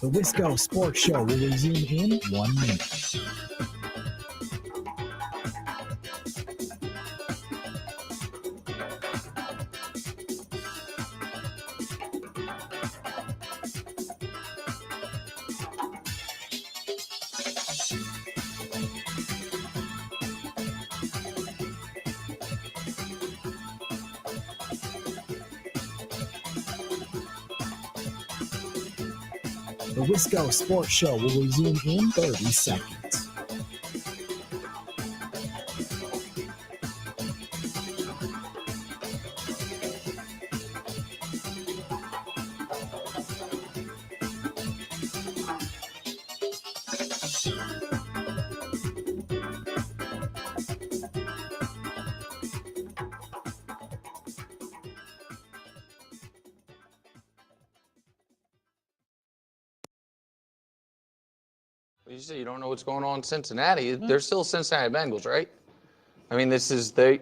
The Wisco Sports Show will resume in 1 minute. The Wisco Sports Show will resume in 30 seconds. You say you don't know what's going on in Cincinnati. They're still Cincinnati Bengals, right? I mean, this is they're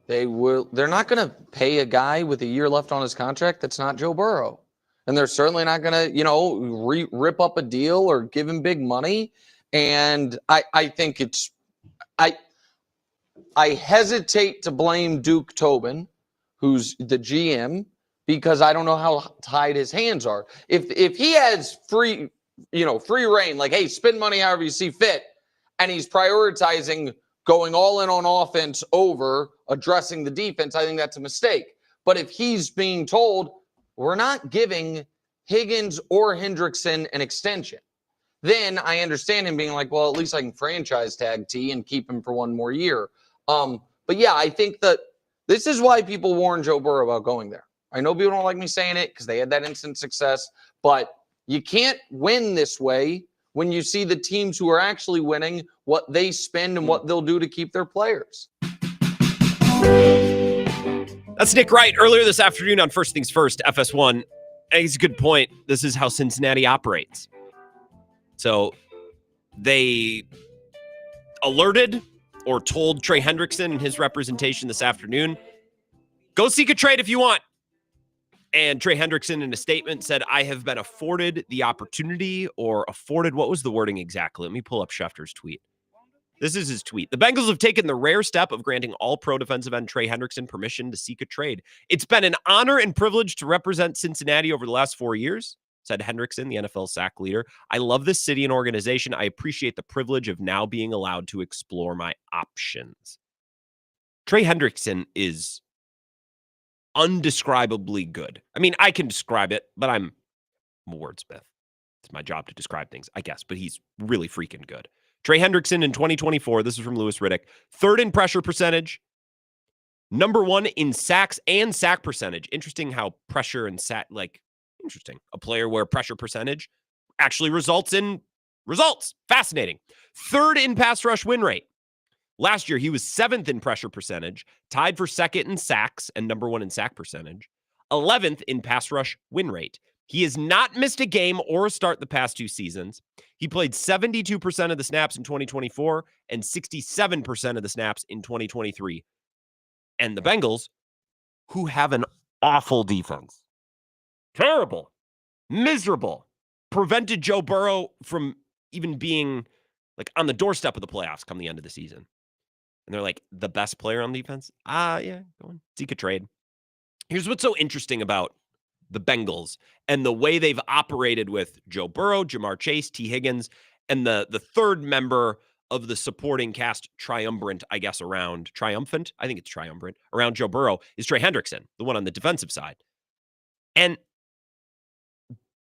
not going to pay a guy with a year left on his contract that's not Joe Burrow. And they're certainly not going to, rip up a deal or give him big money. And I think I hesitate to blame Duke Tobin, who's the GM, because I don't know how tied his hands are. If he has free reign, like, hey, spend money however you see fit, and he's prioritizing going all in on offense over addressing the defense, I think that's a mistake. But if he's being told, we're not giving Higgins or Hendrickson an extension, then I understand him being like, well, at least I can franchise tag T and keep him for one more year. But yeah, I think that this is why people warn Joe Burrow about going there. I know people don't like me saying it because they had that instant success, but you can't win this way when you see the teams who are actually winning, what they spend and what they'll do to keep their players. That's Nick Wright earlier this afternoon on First Things First, FS1. I think it's a good point. This is how Cincinnati operates. So they alerted or told Trey Hendrickson and his representation this afternoon, go seek a trade if you want. And Trey Hendrickson in a statement said, I have been afforded the opportunity, or afforded, what was the wording exactly? Let me pull up Schefter's tweet. This is his tweet. The Bengals have taken the rare step of granting all-pro defensive end Trey Hendrickson permission to seek a trade. It's been an honor and privilege to represent Cincinnati over the last 4 years, said Hendrickson, the NFL sack leader. I love this city and organization. I appreciate the privilege of now being allowed to explore my options. Trey Hendrickson is undescribably good. I mean, I can describe it, but I'm a wordsmith. just my job to describe things, I guess, but he's really freaking good. Trey Hendrickson in 2024, this is from Lewis Riddick, 3rd in pressure percentage, number 1 in sacks and sack percentage. Interesting how pressure and sack, interesting. A player where pressure percentage actually results in results. Fascinating. 3rd in pass rush win rate. Last year, he was 7th in pressure percentage, tied for 2nd in sacks and number 1 in sack percentage, 11th in pass rush win rate. He has not missed a game or a start the past 2 seasons. He played 72% of the snaps in 2024 and 67% of the snaps in 2023. And the Bengals, who have an awful defense, terrible, miserable, prevented Joe Burrow from even being on the doorstep of the playoffs come the end of the season. And they're like, the best player on defense? Yeah, go on. Seek a trade. Here's what's so interesting about the Bengals and the way they've operated with Joe Burrow, Jamar Chase, T. Higgins, and the third member of the supporting cast triumvirate, I guess, around Joe Burrow is Trey Hendrickson, the one on the defensive side. And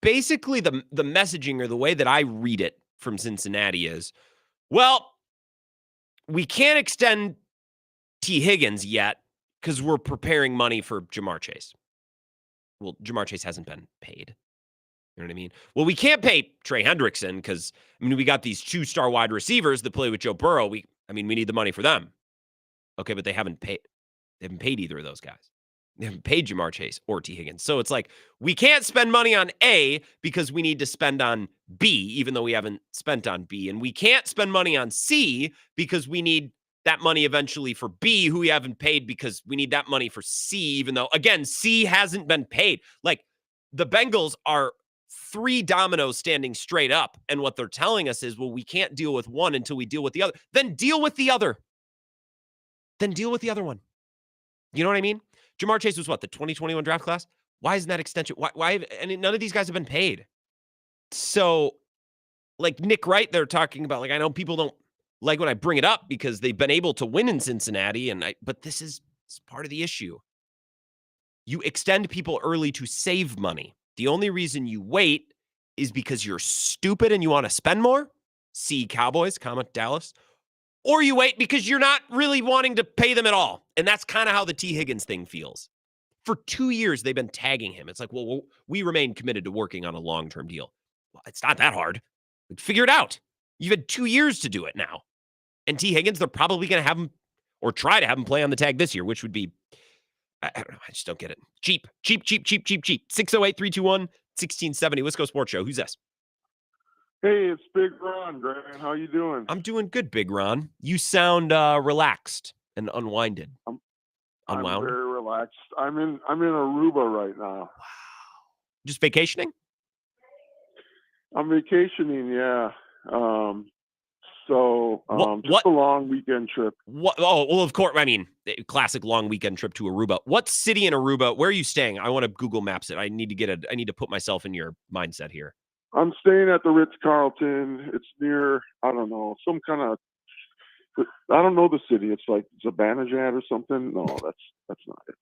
basically the messaging or the way that I read it from Cincinnati is, well, we can't extend T. Higgins yet because we're preparing money for Jamar Chase. Well, Jamar Chase hasn't been paid. You know what I mean? Well, we can't pay Trey Hendrickson because, we got these 2-star wide receivers that play with Joe Burrow. We need the money for them. Okay, but they haven't paid either of those guys. They haven't paid Jamar Chase or T. Higgins. So it's like, we can't spend money on A because we need to spend on B, even though we haven't spent on B. And we can't spend money on C because we need that money eventually for B, who we haven't paid because we need that money for C, even though, again, C hasn't been paid. The Bengals are 3 dominoes standing straight up. And what they're telling us is, well, we can't deal with one until we deal with the other. Then deal with the other. Then deal with the other one. You know what I mean? Jamar Chase was what, the 2021 draft class? Why isn't that extension? Why? And none of these guys have been paid. So, Nick Wright, they're talking about, I know people don't like when I bring it up because they've been able to win in Cincinnati, but this is part of the issue. You extend people early to save money. The only reason you wait is because you're stupid and you want to spend more. See Cowboys, Dallas. Or you wait because you're not really wanting to pay them at all. And that's kind of how the T. Higgins thing feels. For 2 years, they've been tagging him. It's like, well, we remain committed to working on a long-term deal. Well, it's not that hard. Figure it out. You've had 2 years to do it now. And T. Higgins, they're probably going to have him or try to have him play on the tag this year, which would be, I don't know, I just don't get it. Cheap. 608-321-1670. Wisco Sports Show. Who's this? Hey, it's Big Ron, Grant. How you doing? I'm doing good, Big Ron. You sound relaxed and unwinded. Unwound? I'm very relaxed. I'm in Aruba right now. Wow. Just vacationing? I'm vacationing, yeah. Just a long weekend trip. Well, of course. Classic long weekend trip to Aruba. What city in Aruba? Where are you staying? I want to Google Maps it. I need to put myself in your mindset here. I'm staying at the Ritz-Carlton. It's near, I don't know, some kind of, I don't know the city. It's like Zabanajad or something. No, that's not it.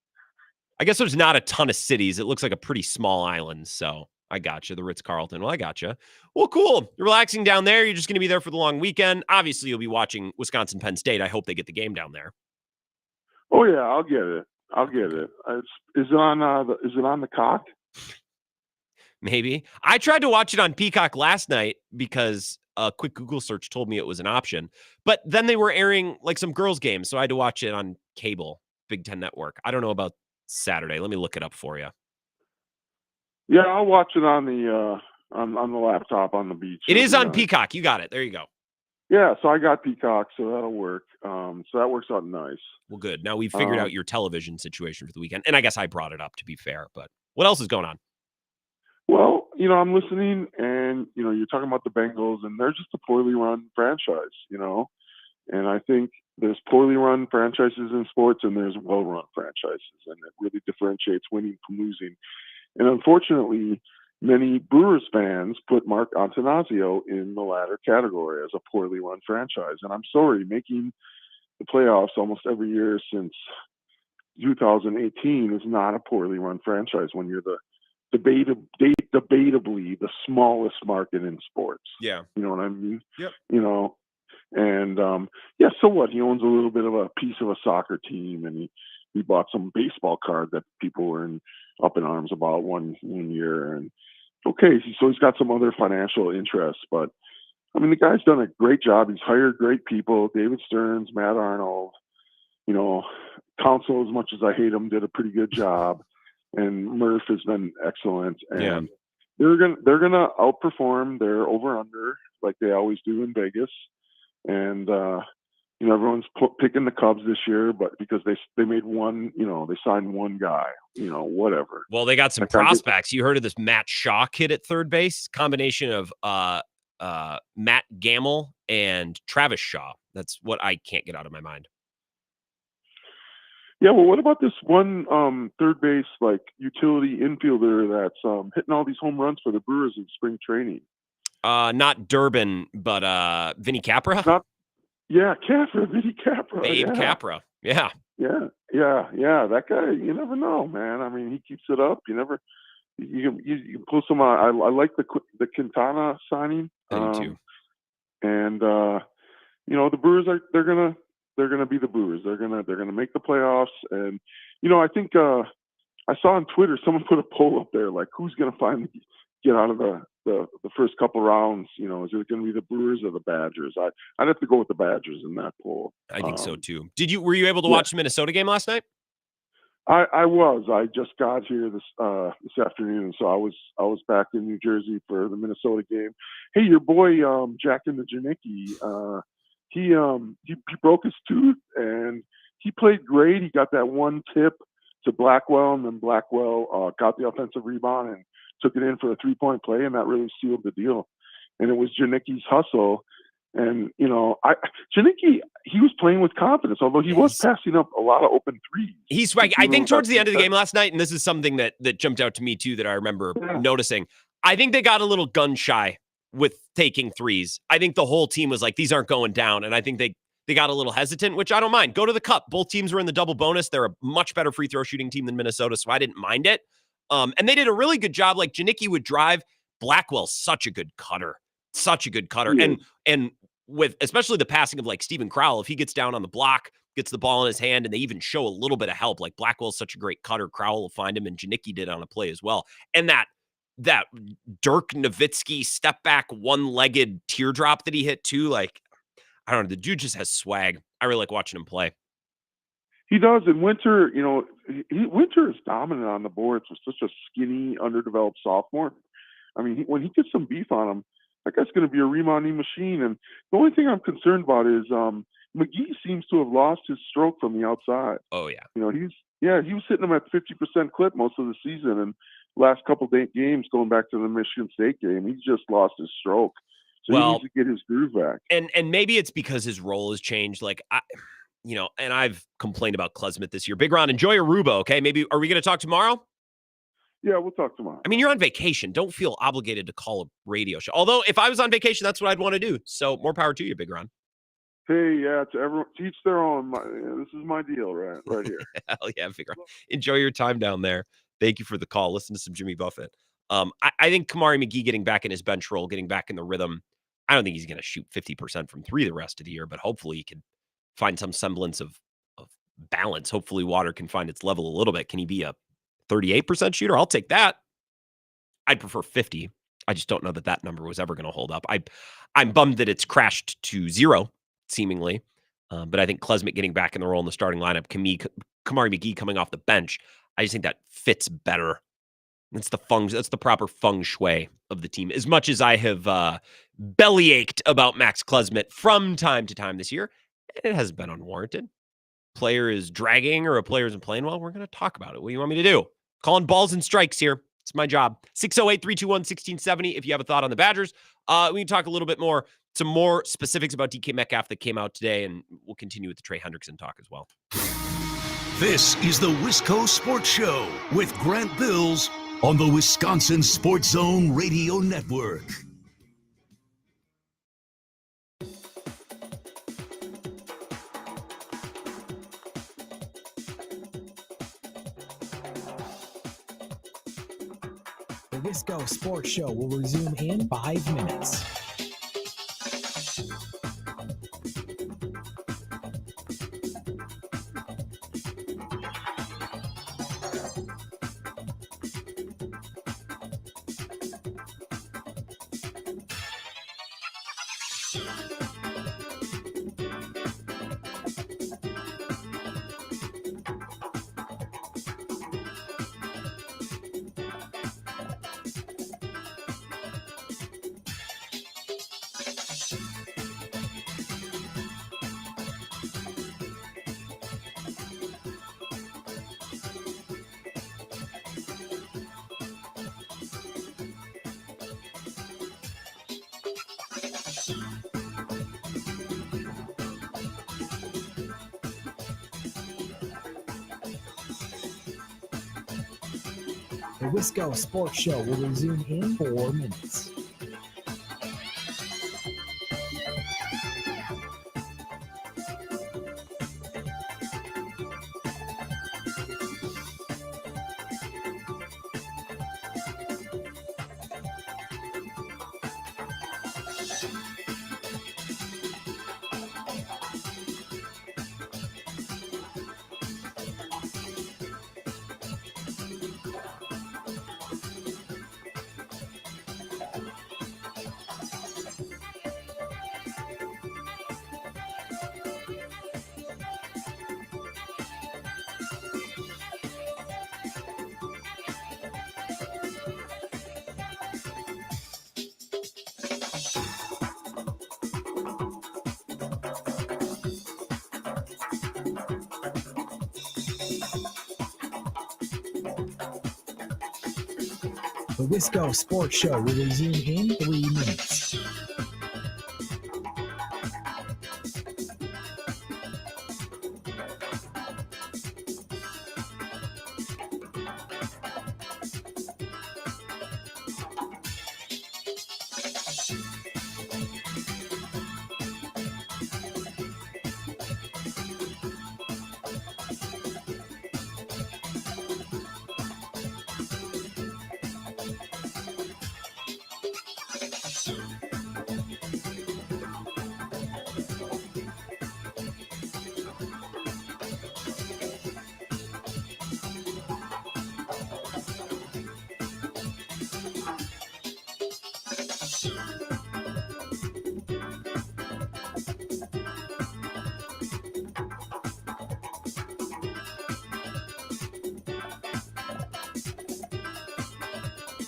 I guess there's not a ton of cities. It looks like a pretty small island. So I got you. The Ritz-Carlton. Well, I got you. Well, cool. You're relaxing down there. You're just going to be there for the long weekend. Obviously, you'll be watching Wisconsin Penn State. I hope they get the game down there. Oh yeah, I'll get it. Is it on the cock? Maybe. I tried to watch it on Peacock last night because a quick Google search told me it was an option. But then they were airing some girls' games, so I had to watch it on cable, Big Ten Network. I don't know about Saturday. Let me look it up for you. Yeah, I'll watch it on the laptop on the beach. It is on Peacock. You got it. There you go. Yeah, so I got Peacock, so that'll work. So that works out nice. Well, good. Now we've figured out your television situation for the weekend. And I guess I brought it up, to be fair. But what else is going on? Well, I'm listening, and, you're talking about the Bengals, and they're just a poorly run franchise, And I think there's poorly run franchises in sports, and there's well-run franchises, and it really differentiates winning from losing. And unfortunately, many Brewers fans put Mark Antanasio in the latter category as a poorly run franchise. And I'm sorry, making the playoffs almost every year since 2018 is not a poorly run franchise when you're the debatably the smallest market in sports. Yeah. You know what I mean? Yep. You know, and so what? He owns a little bit of a piece of a soccer team, and he bought some baseball card that people were up in arms about one year. And okay, so he's got some other financial interests, but I mean, the guy's done a great job. He's hired great people: David Stearns, Matt Arnold. You know, Council, as much as I hate him, did a pretty good job, and Murph has been excellent. And they're gonna outperform their over under like they always do in Vegas. And you know, everyone's picking the Cubs this year, but because they made one, you know, they signed one guy, you know, whatever. Well, they got some prospects. You heard of this Matt Shaw kid at third base? Combination of Matt Gamble and Travis Shaw. That's what I can't get out of my mind. Yeah, well, what about this one third base like utility infielder that's hitting all these home runs for the Brewers in spring training? Not Durbin, but Vinny Capra. Capra, Vinny Capra. Babe Capra. Yeah. Yeah. That guy, you never know, man. I mean, he keeps it up. You can pull some. I like the Quintana signing. I do too. And you know, the Brewers they're gonna be the Brewers. They're gonna make the playoffs. And you know, I think I saw on Twitter someone put a poll up there like, who's gonna finally get out of the first couple rounds? You know, is it going to be the Brewers or the Badgers? I'd have to go with the Badgers in that poll. I think so too. Were you able to watch the Minnesota game last night? I was. I just got here this afternoon, so I was back in New Jersey for the Minnesota game. Hey, your boy Jack in the Janicki, he broke his tooth and he played great. He got that one tip to Blackwell, and then Blackwell got the offensive rebound and took it in for a 3-point play, and that really sealed the deal. And it was Janicki's hustle. And, you know, Janicki, he was playing with confidence, although he was passing up a lot of open threes. He's swag. I think towards the end of the game last night, and this is something that jumped out to me too that I remember noticing, I think they got a little gun shy with taking threes. I think the whole team was like, these aren't going down. And I think they got a little hesitant, which I don't mind. Go to the Cup. Both teams were in the double bonus. They're a much better free throw shooting team than Minnesota, so I didn't mind it. And they did a really good job. Like Janicki would drive. Blackwell's such a good cutter. And with especially the passing of like Steven Crowell, if he gets down on the block, gets the ball in his hand, and they even show a little bit of help, like Blackwell's such a great cutter, Crowell will find him, and Janicki did on a play as well. And that Dirk Nowitzki step back one-legged teardrop that he hit too, like, I don't know, the dude just has swag. I really like watching him play. He does. And Winter, you know, Winter is dominant on the boards with such a skinny, underdeveloped sophomore. I mean, when he gets some beef on him, that guy's going to be a rebounding machine. And the only thing I'm concerned about is McGee seems to have lost his stroke from the outside. Oh, yeah. You know, he was hitting them at 50% clip most of the season. And last couple of games, going back to the Michigan State game, he's just lost his stroke. So he needs to get his groove back. And maybe it's because his role has changed. Like, and I've complained about Klesmit this year. Big Ron, enjoy Aruba, okay? Maybe, are we going to talk tomorrow? Yeah, we'll talk tomorrow. I mean, you're on vacation. Don't feel obligated to call a radio show. Although, if I was on vacation, that's what I'd want to do. So, more power to you, Big Ron. Hey, yeah, to everyone, teach their own. This is my deal right here. Hell yeah, Big Ron. Enjoy your time down there. Thank you for the call. Listen to some Jimmy Buffett. I think Kamari McGee getting back in his bench role, getting back in the rhythm, I don't think he's going to shoot 50% from three the rest of the year, but hopefully he can find some semblance of balance. Hopefully water can find its level a little bit. Can he be a 38% shooter? I'll take that. I'd prefer 50. I just don't know that number was ever going to hold up. I'm bummed that it's crashed to 0, seemingly. But I think Klesmit getting back in the role in the starting lineup, Kamari McGee coming off the bench, I just think that fits better. That's the proper feng shui of the team. As much as I have bellyached about Max Klesmit from time to time this year, it hasn't been unwarranted. Player is dragging or a player isn't playing well, we're going to talk about it. What do you want me to do? Calling balls and strikes here. It's my job. 608-321-1670 if you have a thought on the Badgers. We can talk a little bit more, some more specifics about DK Metcalf that came out today, and we'll continue with the Trey Hendrickson talk as well. This is the Wisco Sports Show with Grant Bills on the Wisconsin Sports Zone Radio Network. The Wisco Sports Show will resume in 5 minutes. The Wisco Sports Show will resume in 4 minutes. The Wisco Sports Show will resume in 3 minutes.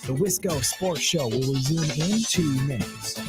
The Wisco Sports Show will resume in 2 minutes.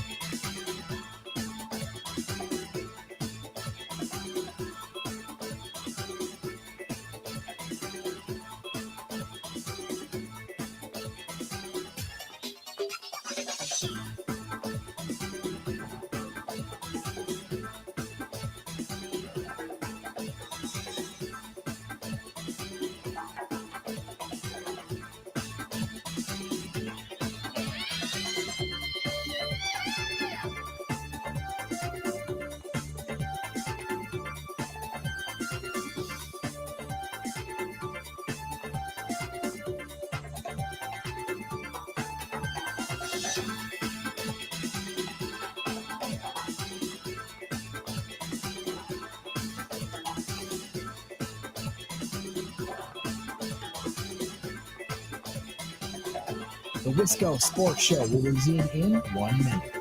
The Wisco Sports Show will resume in 1 minute.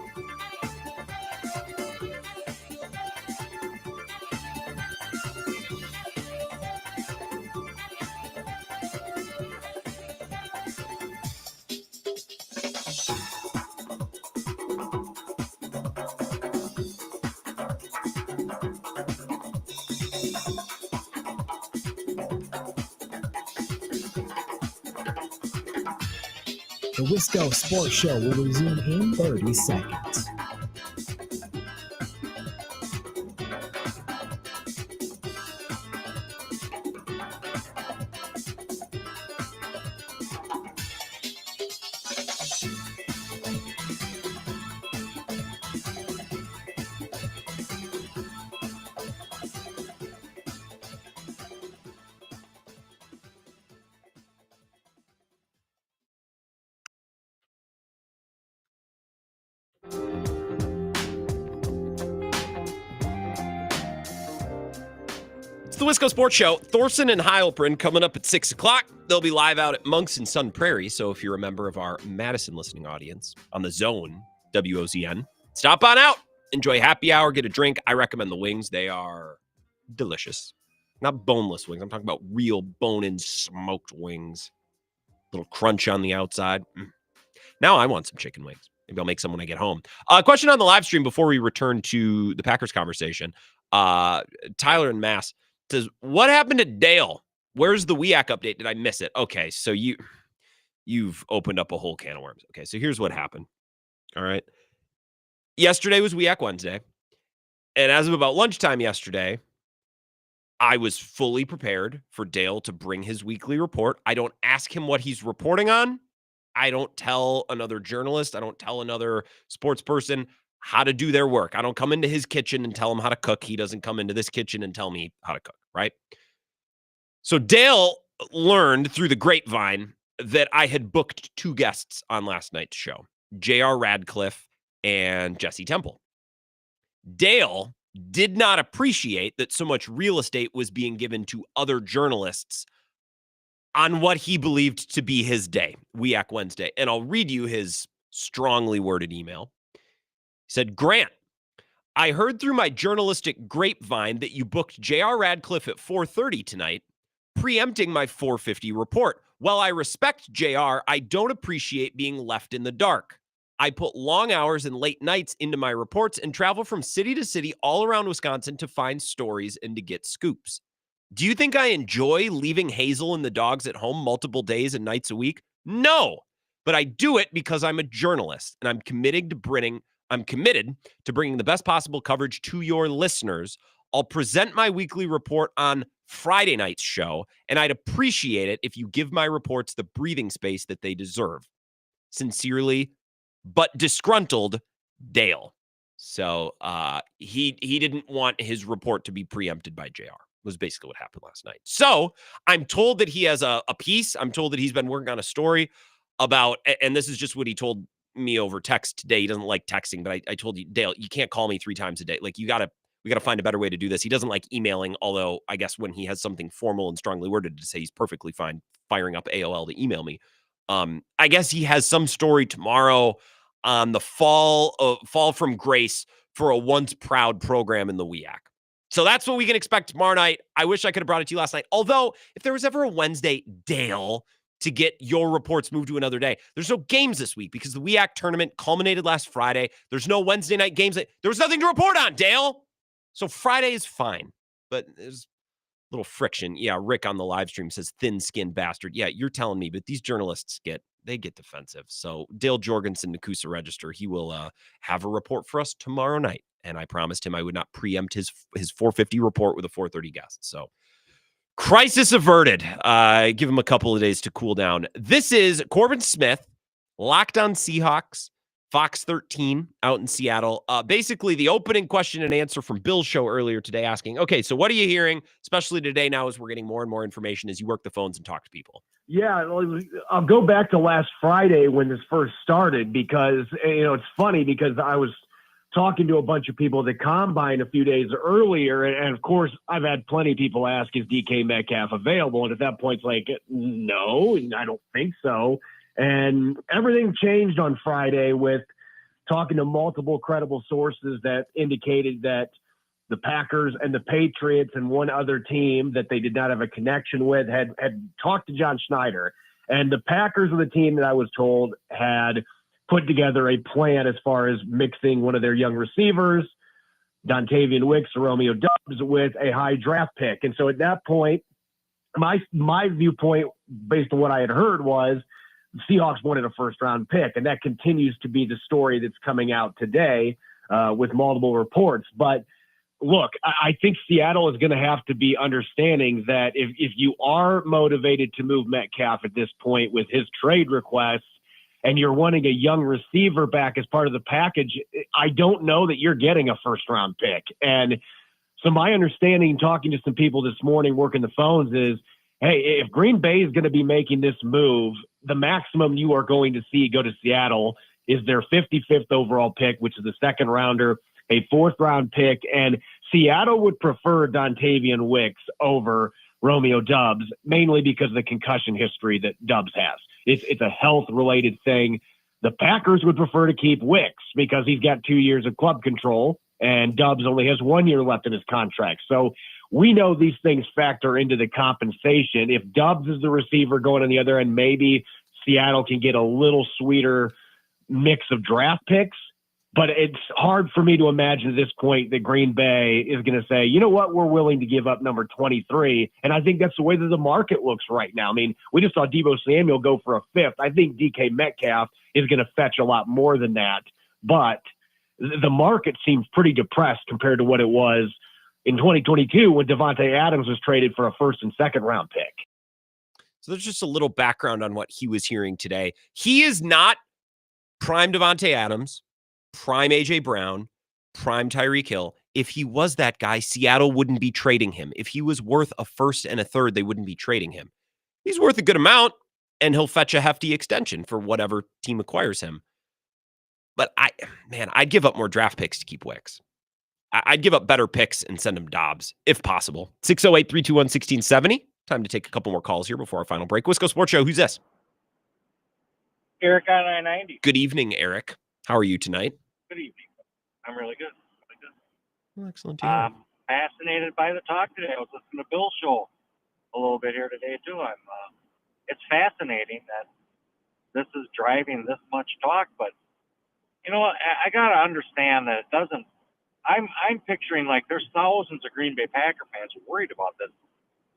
The Wisco Sports Show will resume in 30 seconds. It's the Wisco Sports Show. Thorson and Heilprin coming up at 6 o'clock. They'll be live out at Monks in Sun Prairie. So if you're a member of our Madison listening audience on the Zone, WOZN, stop on out. Enjoy happy hour. Get a drink. I recommend the wings. They are delicious. Not boneless wings. I'm talking about real bone-in smoked wings. Little crunch on the outside. Now I want some chicken wings. Maybe I'll make some when I get home. Question on the live stream before we return to the Packers conversation. Tyler in Mass says, what happened to Dale? Where's the WEAC update? Did I miss it? Okay, so you've opened up a whole can of worms. Okay, so here's what happened. All right. Yesterday was WEAC Wednesday. And as of about lunchtime yesterday, I was fully prepared for Dale to bring his weekly report. I don't ask him what he's reporting on. I don't tell another journalist. I don't tell another sports person how to do their work. I don't come into his kitchen and tell him how to cook. He doesn't come into this kitchen and tell me how to cook, right? So Dale learned through the grapevine that I had booked 2 guests on last night's show, J.R. Radcliffe and Jesse Temple. Dale did not appreciate that so much real estate was being given to other journalists on what he believed to be his day, WEAC Wednesday. And I'll read you his strongly worded email. He said, Grant, I heard through my journalistic grapevine that you booked J.R. Radcliffe at 4:30 tonight, preempting my 4:50 report. While I respect J.R., I don't appreciate being left in the dark. I put long hours and late nights into my reports and travel from city to city all around Wisconsin to find stories and to get scoops. Do you think I enjoy leaving Hazel and the dogs at home multiple days and nights a week? No, but I do it because I'm a journalist and I'm committed to bringing the best possible coverage to your listeners. I'll present my weekly report on Friday night's show, and I'd appreciate it if you give my reports the breathing space that they deserve. Sincerely, but disgruntled, Dale. So he didn't want his report to be preempted by JR. Was basically what happened last night. So I'm told that he has a piece. I'm told that he's been working on a story about, and this is just what he told me over text today. He doesn't like texting, but I told you, Dale, you can't call me 3 times a day. Like we got to find a better way to do this. He doesn't like emailing, although I guess when he has something formal and strongly worded to say, he's perfectly fine firing up AOL to email me. I guess he has some story tomorrow on the fall from grace for a once proud program in the WEAC. So that's what we can expect tomorrow night. I wish I could have brought it to you last night. Although, if there was ever a Wednesday, Dale, to get your reports moved to another day, there's no games this week because the WEAC tournament culminated last Friday. There's no Wednesday night games. There was nothing to report on, Dale. So Friday is fine, but there's a little friction. Yeah, Rick on the live stream says thin-skinned bastard. Yeah, you're telling me, but these journalists get defensive. So Dale Jorgensen, Nakusa Register, he will have a report for us tomorrow night. And I promised him I would not preempt his 4:50 report with a 4:30 guest. So crisis averted. Give him a couple of days to cool down. This is Corbin Smith, Locked on Seahawks, Fox 13 out in Seattle. Basically, the opening question and answer from Bill's show earlier today asking, okay, so what are you hearing, especially today now as we're getting more and more information as you work the phones and talk to people? Yeah, I'll go back to last Friday when this first started because, it's funny because I was talking to a bunch of people at the Combine a few days earlier. And of course, I've had plenty of people ask, is DK Metcalf available? And at that point, it's like, no, I don't think so. And everything changed on Friday with talking to multiple credible sources that indicated that the Packers and the Patriots and one other team that they did not have a connection with had talked to John Schneider. And the Packers were the team that I was told had put together a plan as far as mixing one of their young receivers, Dontavian Wicks or Romeo Doubs, with a high draft pick. And so at that point, my viewpoint, based on what I had heard, was the Seahawks wanted a first-round pick, and that continues to be the story that's coming out today with multiple reports. But look, I think Seattle is going to have to be understanding that if you are motivated to move Metcalf at this point with his trade requests, and you're wanting a young receiver back as part of the package, I don't know that you're getting a first-round pick. And so my understanding, talking to some people this morning, working the phones, is, hey, if Green Bay is going to be making this move, the maximum you are going to see go to Seattle is their 55th overall pick, which is the second rounder, a 4th-round pick, and Seattle would prefer Dontavian Wicks over Romeo Doubs, mainly because of the concussion history that Doubs has. It's a health-related thing. The Packers would prefer to keep Wicks because he's got 2 years of club control, and Doubs only has 1 year left in his contract. So we know these things factor into the compensation. If Doubs is the receiver going on the other end, maybe Seattle can get a little sweeter mix of draft picks. But it's hard for me to imagine at this point that Green Bay is going to say, you know what, we're willing to give up number 23. And I think that's the way that the market looks right now. I mean, we just saw Deebo Samuel go for a fifth. I think DK Metcalf is going to fetch a lot more than that. But the market seems pretty depressed compared to what it was in 2022 when Devontae Adams was traded for a first and second round pick. So there's just a little background on what he was hearing today. He is not prime Devontae Adams, prime A.J. Brown, prime Tyreek Hill. If he was that guy, Seattle wouldn't be trading him. If he was worth a first and a third, they wouldn't be trading him. He's worth a good amount, and he'll fetch a hefty extension for whatever team acquires him. But I'd give up more draft picks to keep Wicks. I'd give up better picks and send him Dobbs, if possible. 608-321-1670. Time to take a couple more calls here before our final break. Wisco Sports Show, who's this? Eric on I-90. Good evening, Eric. How are you tonight? Good evening. I'm really good. Really good. Well, excellent to hear. Fascinated by the talk today. I was listening to Bill's show a little bit here today too. It's fascinating that this is driving this much talk, but you know, I gotta understand that it doesn't. I'm picturing like there's thousands of Green Bay Packer fans worried about this,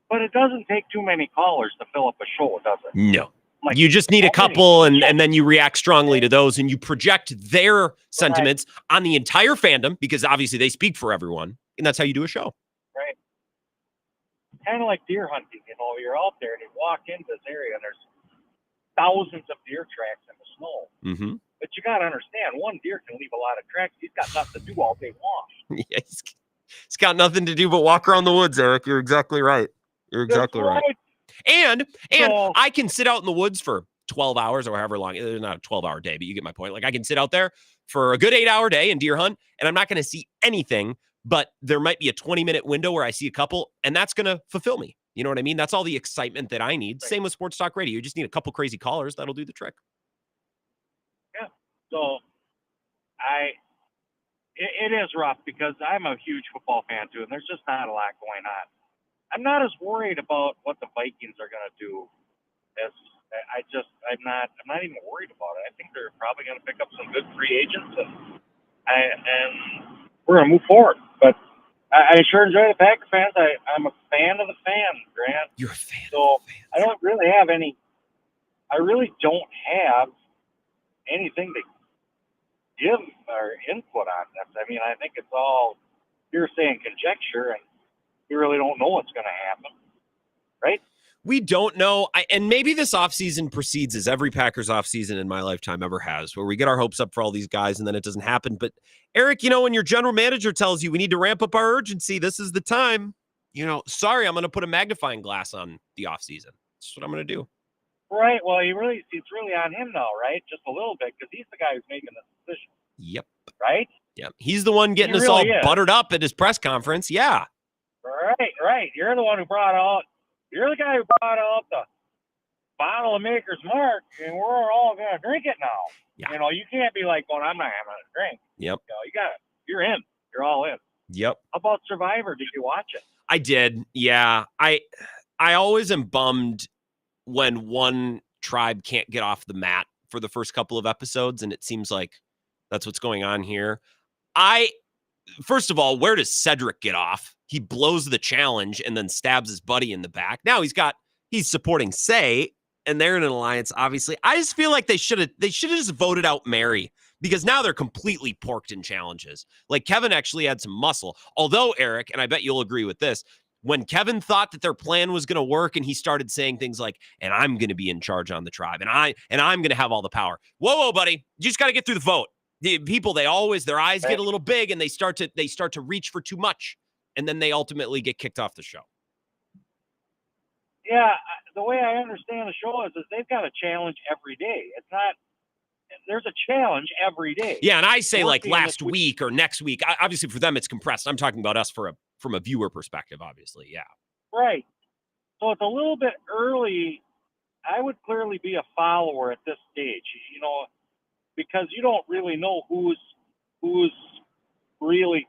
but it doesn't take too many callers to fill up a show, does it? No. Like, you just need a couple, and then you react strongly to those, and you project their sentiments on the entire fandom, because obviously they speak for everyone, and that's how you do a show. Right. Kind of like deer hunting, you know, you're out there and you walk into this area and there's thousands of deer tracks in the snow. Mm-hmm. But you got to understand, one deer can leave a lot of tracks. He's got nothing to do all day long. Yeah, he's got nothing to do but walk around the woods, Eric. You're exactly right. You're exactly right. And So- I can sit out in the woods for 12 hours or however long. It's not a 12-hour day, but you get my point. Like, I can sit out there for a good 8-hour day and deer hunt, and I'm not going to see anything, but there might be a 20-minute window where I see a couple, and that's going to fulfill me. You know what I mean? That's all the excitement that I need. Same with Sports Talk Radio. You just need a couple crazy callers. That'll do the trick. Yeah. So it is rough because I'm a huge football fan too, and there's just not a lot going on. I'm not as worried about what the Vikings are going to do as I'm not even worried about it. I think they're probably going to pick up some good free agents, and we're going to move forward. But I sure enjoy the Packer fans. I'm a fan of the fans, Grant. You're a fan. So I don't really have any. I really don't have anything to give or input on this. I mean, I think it's all hearsay and conjecture, and you really don't know what's going to happen, right? We don't know. And maybe this offseason proceeds as every Packers offseason in my lifetime ever has, where we get our hopes up for all these guys and then it doesn't happen. But Eric, you know, when your general manager tells you we need to ramp up our urgency, this is the time, you know, sorry, I'm going to put a magnifying glass on the offseason. That's what I'm going to do. Right. Well, it's really on him now, right? Just a little bit, because he's the guy who's making the decision. Yep. Right? Yep. He's the one getting us really all is. buttered up at his press conference. Yeah. Right. You're the one who brought out. You're the guy who brought out the bottle of Maker's Mark, and we're all gonna drink it now. Yeah. You know, you can't be like, "Well, I'm not having a drink." Yep. You know, you got it. You're in. You're all in. Yep. How about Survivor? Did you watch it? I did. Yeah. I always am bummed when one tribe can't get off the mat for the first couple of episodes, and it seems like that's what's going on here. First of all, where does Cedric get off? He blows the challenge and then stabs his buddy in the back. Now he's supporting Say, and they're in an alliance, obviously. I just feel like they should have just voted out Mary, because now they're completely porked in challenges. Like, Kevin actually had some muscle. Although, Eric, and I bet you'll agree with this, when Kevin thought that their plan was going to work and he started saying things like, and I'm going to be in charge on the tribe, and I'm going to have all the power. Whoa, buddy. You just got to get through the vote. The people, their eyes get a little big and they start to reach for too much, and then they ultimately get kicked off the show. Yeah, the way I understand the show is they've got a challenge every day. It's not, there's a challenge every day. Yeah, and I say like Working last this week. week or next week. Obviously, for them, it's compressed. I'm talking about us from a viewer perspective, obviously. Yeah. Right. So it's a little bit early. I would clearly be a follower at this stage, because you don't really know who's really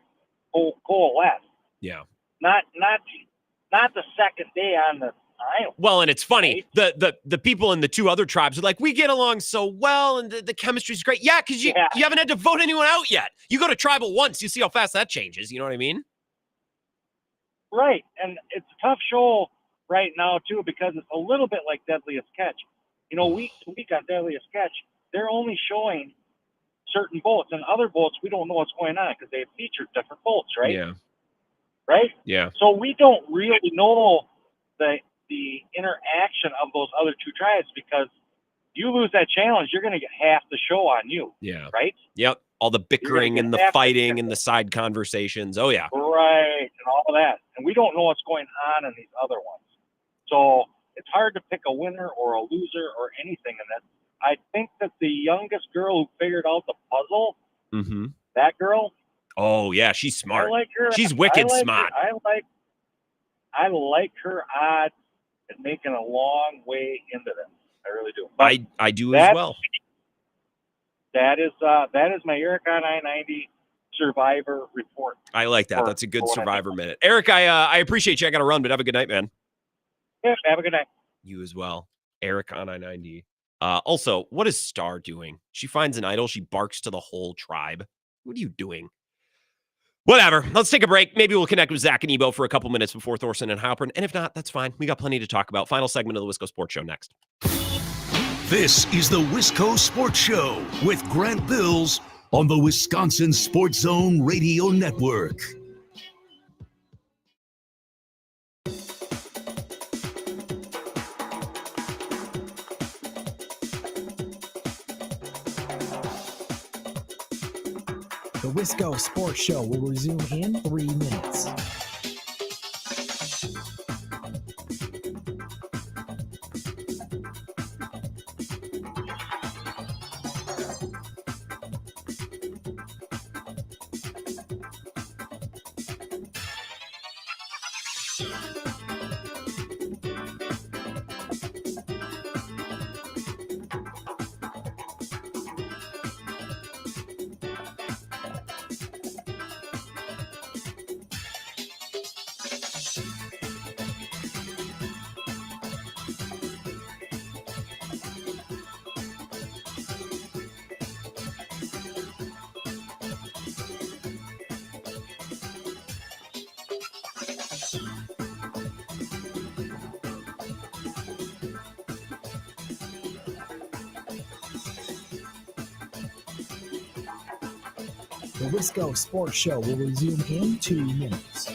coalesced. Yeah. Not the second day on the island. Well, and it's funny. Right? The people in the two other tribes are like, we get along so well, and the chemistry's great. Yeah, because you haven't had to vote anyone out yet. You go to tribal once, you see how fast that changes. You know what I mean? Right, and it's a tough show right now too, because it's a little bit like Deadliest Catch. Week to week on Deadliest Catch, they're only showing certain boats, and other boats we don't know what's going on because they featured different boats, right? Yeah. Right? Yeah. So we don't really know the interaction of those other two tribes, because you lose that challenge, you're going to get half the show on you. Yeah. Right? Yep. All the bickering and the fighting and the side conversations. Oh, yeah. Right. And all of that. And we don't know what's going on in these other ones. So it's hard to pick a winner or a loser or anything in this. I think that the youngest girl who figured out the puzzle, that girl. Oh, yeah. She's smart. I like her. She's wicked smart. I like her odds at making a long way into this. I really do. But I do as well. That is my Eric on I-90 Survivor report. I like that. That's a good Survivor minute. Eric, I appreciate you. I got to run, but have a good night, man. Yeah, have a good night. You as well. Eric on I-90. Also, what is Star doing? She finds an idol. She barks to the whole tribe. What are you doing? Whatever. Let's take a break. Maybe we'll connect with Zach and Ebo for a couple minutes before Thorson and Halpern. And if not, that's fine. We got plenty to talk about. Final segment of the Wisco Sports Show next. This is the Wisco Sports Show with Grant Bills on the Wisconsin Sports Zone Radio Network. The Wisco Sports Show will resume in 3 minutes. The Wisco Sports Show will resume in 2 minutes.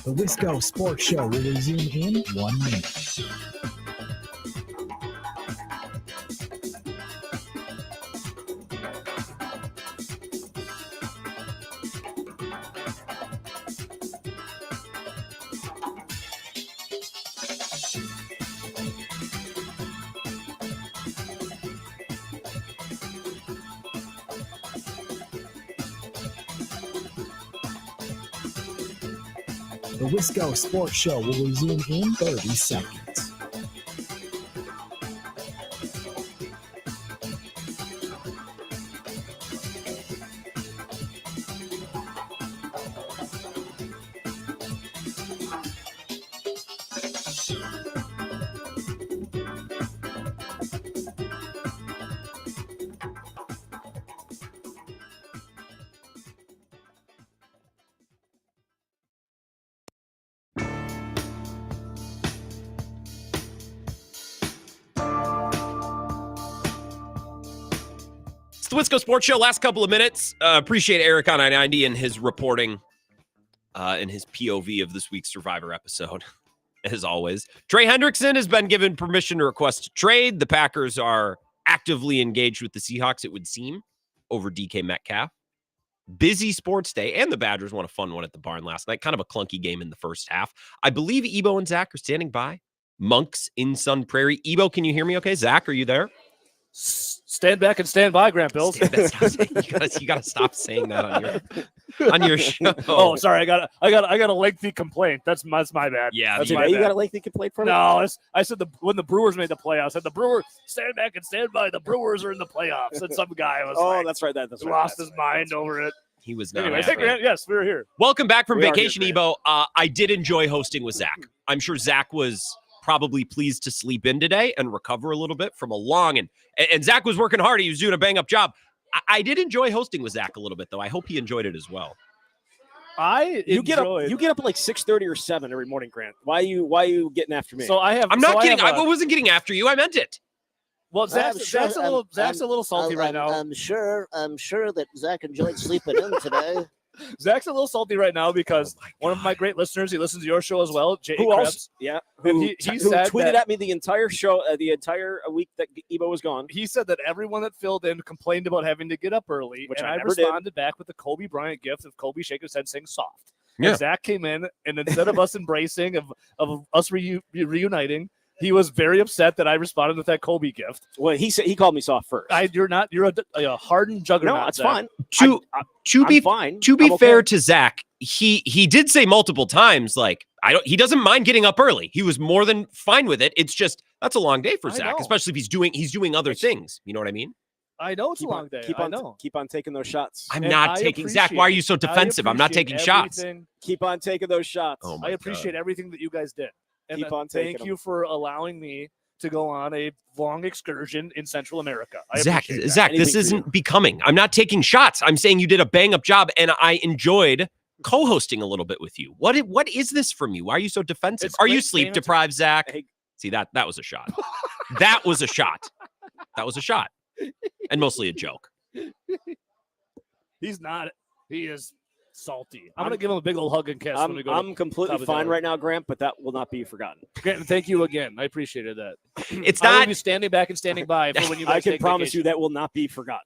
The Wisco Sports Show will resume in 1 minute. The Wisco Sports Show will resume in 30 seconds. the Wisco Sports Show. Last couple of minutes. Appreciate Eric on I-90 and his reporting and his POV of this week's Survivor episode, as always. Trey Hendrickson has been given permission to request a trade. The Packers are actively engaged with the Seahawks, it would seem, over DK Metcalf. Busy sports day, and the Badgers won a fun one at the barn last night. Kind of a clunky game in the first half. I believe Ebo and Zach are standing by. Monks in Sun Prairie. Ebo, can you hear me okay? Zach, are you there? Stand back and stand by, Grant Bills. You gotta stop saying that on your show. Oh, sorry, I got a lengthy complaint. That's my bad. Yeah, that's You my bad. got a lengthy complaint from it? No, I said when the Brewers made the playoffs. I said the Brewers stand back and stand by. The Brewers are in the playoffs. And some guy was that's right. That's right. lost his mind over it. He was not. Anyway, happy. hey, Grant, yes, we were here. Welcome back from We are vacation, here, Ebo. I did enjoy hosting with Zach. I'm sure Zach was probably pleased to sleep in today and recover a little bit from a long and Zach was working hard. He was doing a bang up job. I did enjoy hosting with Zach a little bit, though. I hope he enjoyed it as well. You get up at like 6:30 or 7 every morning, Grant. Why are you getting after me? I'm not kidding. I wasn't getting after you. I meant it. Well, Zach's a little salty right now. I'm sure that Zach enjoyed sleeping in today. Zach's a little salty right now because one of my great listeners, he listens to your show as well, Jay Who Krebs. else? Yeah. And Who he said said tweeted that- at me the entire show, the entire week that Ebo was gone. He said that everyone that filled in complained about having to get up early, Which and I I never did. responded back with the Kobe Bryant gift of Kobe shaking his head saying soft. Yeah. And Zach came in, and instead of us embracing, of us reuniting, he was very upset that I responded with that Kobe gift. Well, he called me soft first. You're a hardened juggernaut. No, that's Zach. fine. To be fine. To be I'm fair okay. to Zach, he did say multiple times, like, he doesn't mind getting up early. He was more than fine with it. It's just that's a long day for I Zach, know. especially if he's doing other things. You know what I mean? I know it's a long day. Keep I on, know. keep on taking those shots. I'm not taking Zach. Why are you so defensive? I'm not taking shots. Keep on taking those shots. Oh I appreciate everything that you guys did. And Keep on taking thank them. you for allowing me to go on a long excursion in Central America. I Zach, appreciate that. Zach, this isn't becoming. I'm not taking shots. I'm saying you did a bang up job, and I enjoyed co-hosting a little bit with you. What is this from you? Why are you so defensive? It's Are you great sleep payment deprived, Zach? See, that was a shot. That was a shot. That was a shot. And mostly a joke. He's not. He is salty. I'm going to give him a big old hug and kiss when we go. I'm completely fine right now, Grant, but that will not be forgotten. Grant, thank you again. I appreciated that. It's I will not be standing back and standing by for when you guys I can take promise vacation. you that will not be forgotten.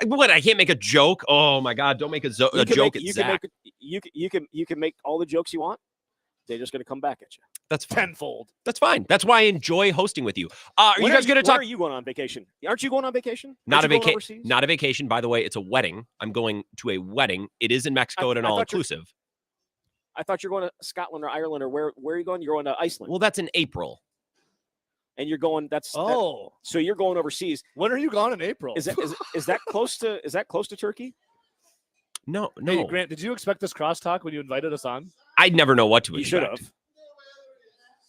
What? I can't make a joke. Oh my God! Don't make a joke at Zach. You can make all the jokes you want. They're just going to come back at you. That's fine. Tenfold. That's fine. That's why I enjoy hosting with you. Are you guys going to talk? When are you going on vacation? Aren't you going on vacation? Not a Aren't you going vacation. overseas? Not a vacation. By the way, it's a wedding. I'm going to a wedding. It is in Mexico at an I thought all-inclusive. I thought you're going to Scotland or Ireland or where are you going? You're going to Iceland. Well, that's in April. And you're going. So you're going overseas. When are you gone in April? Is that close to Turkey? No. Hey, Grant, did you expect this crosstalk when you invited us on? I'd never know what to You expect. should have.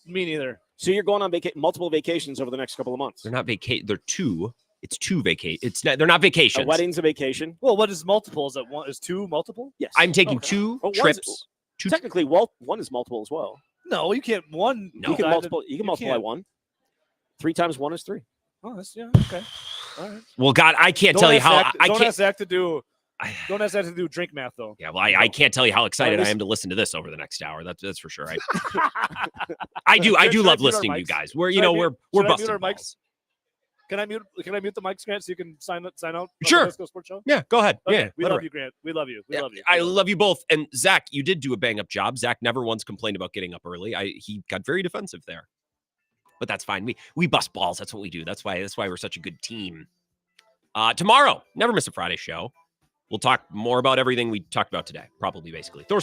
Me neither. So you're going on multiple vacations over the next couple of months. They're not They're two. It's two vacation. It's not. They're not vacations. A wedding's a vacation. Well, what is multiple? Is that one? Is two multiple? Yes. I'm taking two trips. Technically, one is multiple as well. No, you can't. One. No. You can multiple. You can multiply can't. one. 3 times 1 is 3. Oh, that's okay. All right. Well, God, I can't tell you how. Don't ask Zach to do. Don't ask Zach to do drink math though. Yeah, well, I can't tell you how excited Well, I am to listen to this over the next hour. That's for sure. I do love mute our listening to you mics? guys. We're Should I we're mute busting our balls. mics? Can I mute the mics, Grant, so you can sign out? On Sure. the Let's Go Sports Show? Yeah, go ahead. Okay. Yeah, We let love her- you, Grant. We love you. We love you. I love you both. And Zach, you did do a bang up job. Zach never once complained about getting up early. He got very defensive there, but that's fine. We bust balls. That's what we do. That's why we're such a good team. Tomorrow, never miss a Friday show. We'll talk more about everything we talked about today. Probably, basically. Thor